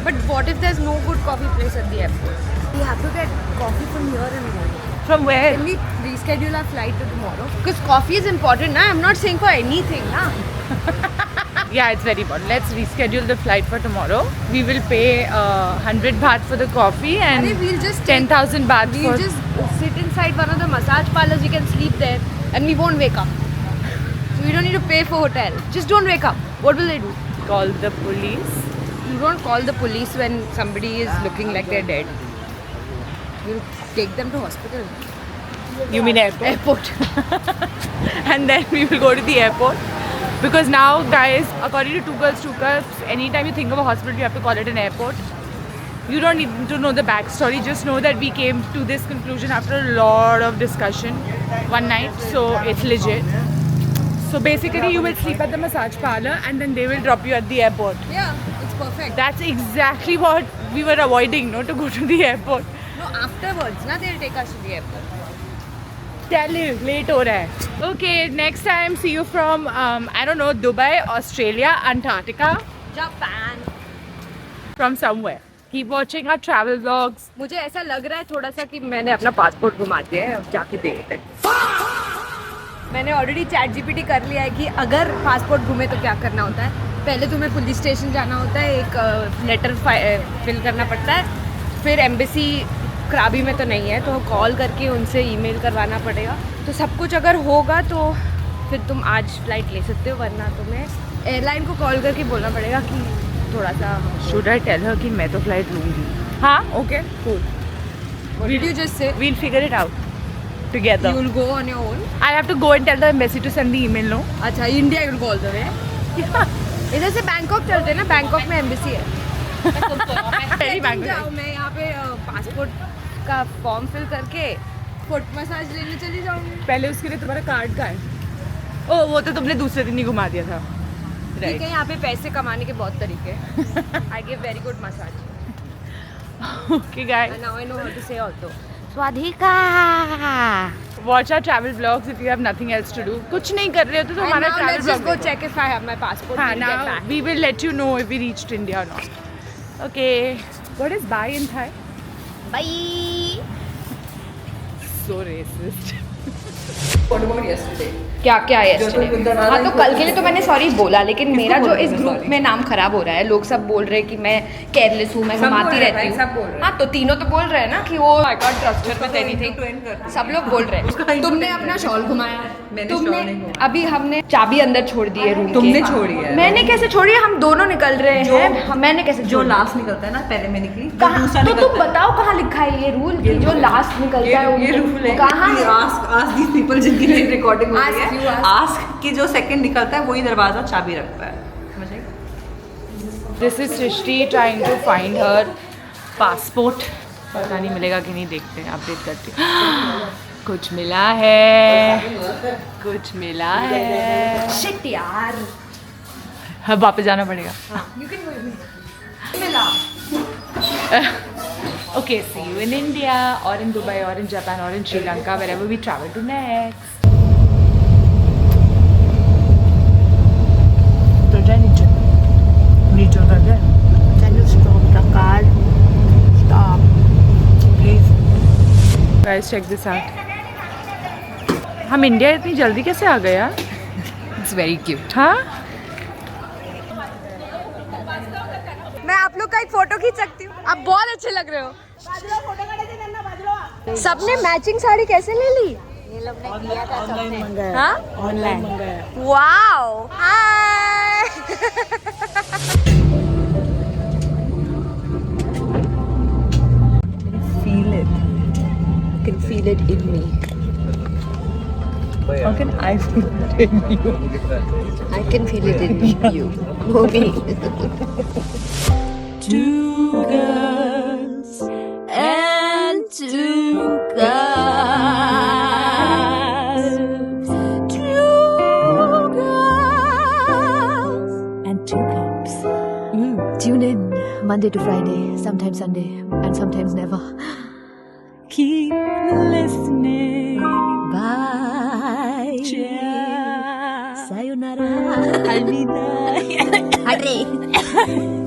But what if there's no good coffee place at the airport? We have to get coffee from here and go. From where? Can we reschedule our flight to tomorrow? Because coffee is important, na? I'm not saying for anything, na? Yeah, it's very important. Let's reschedule the flight for tomorrow. We will pay 100 baht for the coffee and we'll just 10,000 baht We'll just sit inside one of the massage parlors. We can sleep there and we won't wake up. So we don't need to pay for hotel. Just don't wake up. What will they do? Call the police. You don't call the police when somebody is looking like they're dead. You'll take them to hospital. You mean airport? Airport. And then we will go to the airport. Because now, guys, according to Two Girls, Two Cups, anytime you think of a hospital, you have to call it an airport. You don't need to know the backstory. Just know that we came to this conclusion after a lot of discussion one night. So it's legit. So basically, you will sleep at the massage parlor, and then they will drop you at the airport. Yeah, it's perfect. That's exactly what we were avoiding, no, to go to the airport. No, afterwards, na, they'll take us to the airport. Tell you, late हो रहा है. Okay, next time see you from I don't know, Dubai, Australia, Antarctica, Japan. from somewhere. Keep watching our travel vlogs. मुझे ऐसा लग रहा है थोड़ा सा कि मैंने अपना पासपोर्ट घुमा दिया है, अब जाके देखते हैं. मैंने ऑलरेडी चैट जीपीटी कर लिया है कि अगर पासपोर्ट घूमे तो क्या करना होता है. पहले तुम्हें पुलिस स्टेशन जाना होता है, एक लेटर फिल करना पड़ता है, फिर एम्बेसी कराबी में तो नहीं है तो कॉल करके उनसे ईमेल करवाना पड़ेगा. तो सब कुछ अगर होगा तो फिर तुम आज फ्लाइट ले सकते हो, वरना तुम्हें एयरलाइन को कॉल करके बोलना पड़ेगा कि थोड़ा सा. Should I tell her कि मैं तो फ्लाइट लूँगी? हाँ, okay, cool. What did you just say? We'll figure it out together. You will go on your own? I have to go and tell the embassy to send the email, no? अच्छा, India you will go all the way? इधर से Bangkok चलते हैं ना, Bangkok में embassy है. Very जाओ, मैं यहाँ पे पासपोर्ट का फॉर्म फिल करके फुट मसाज लेने चली जाऊँगी. पहले उसके लिए तुम्हारा कार्ड का है. ओ, वो तो तुमने दूसरे दिन ही घुमा दिया था. ठीक है, यहाँ पे पैसे कमाने के बहुत तरीके हैं. I give very good massage. Okay, guys. And now I know how to say also. स्वाधिका. Watch our travel vlogs if you have nothing else to do. कुछ नहीं कर रहे हो तो And हमारा now travel let's just vlog go देखो. check if I have my passport. हाँ, We'll get now back. we will let you know if we reached India or not. Okay. What is bye in Thai? Bye. So racist. What about yesterday? क्या क्या है yesterday? हाँ, तो कल के लिए तो मैंने सॉरी बोला, लेकिन मेरा जो इस ग्रुप में नाम खराब हो रहा है. लोग सब बोल रहे हैं कि मैं केयरलेस हूँ, मैं घुमाती रहती हूँ. हाँ, तो तीनों तो बोल रहे हैं ना कि वो I can't trust her with anything. सब लोग बोल रहे हैं. तुमने अपना शॉल घुमाया, तुमने अभी हमने चाबी अंदर छोड़ दी है रूम की. तुमने छोड़ी है. मैंने कैसे छोड़ी है? हम दोनों निकल रहे हैं. मैंने कैसे? जो लास्ट निकलता है ना, पहले मैं निकली. कहाँ? तो तुम बताओ कहाँ लिखा है ये रूल कि जो लास्ट निकलता है ये रूल है. कहाँ? आस्क दीस पीपल जिनकी रिकॉर्डिंग हो रही है. आस्क कि जो सेकंड निकलता है वही दरवाजा चाबी रखता है. समझ आई? This is Srishti trying to find her passport. पता नहीं मिलेगा कि नहीं, देखते हैं, अपडेट करती हूँ. कुछ मिला है, कुछ मिला है. Shit यार. अब वापस जाना पड़ेगा. You can go with me. मिला. Okay, see you in India or in Dubai or in Japan or in Sri Lanka, wherever we travel to next. Can you stop the car? Stop. Please. Guys, check this out. हम India इतनी जल्दी कैसे आ गए यार? It's very cute. हाँ? मैं आप लोग का एक फोटो खींच सकती हूँ. आप बहुत अच्छे लग रहे हो. सबने मैचिंग साड़ी कैसे ले ली? ये लोग ने किया था सबने. हाँ? Online. Wow. Hi. Feel it. I can feel it in me. How can I feel it in you? I can feel it in you. No me. Two girls and two guys. Two girls and two cups. Tune in Monday to Friday, sometimes Sunday, and sometimes never. Keep listening. Bye. Cheers. Sayonara. Alvida. Hare.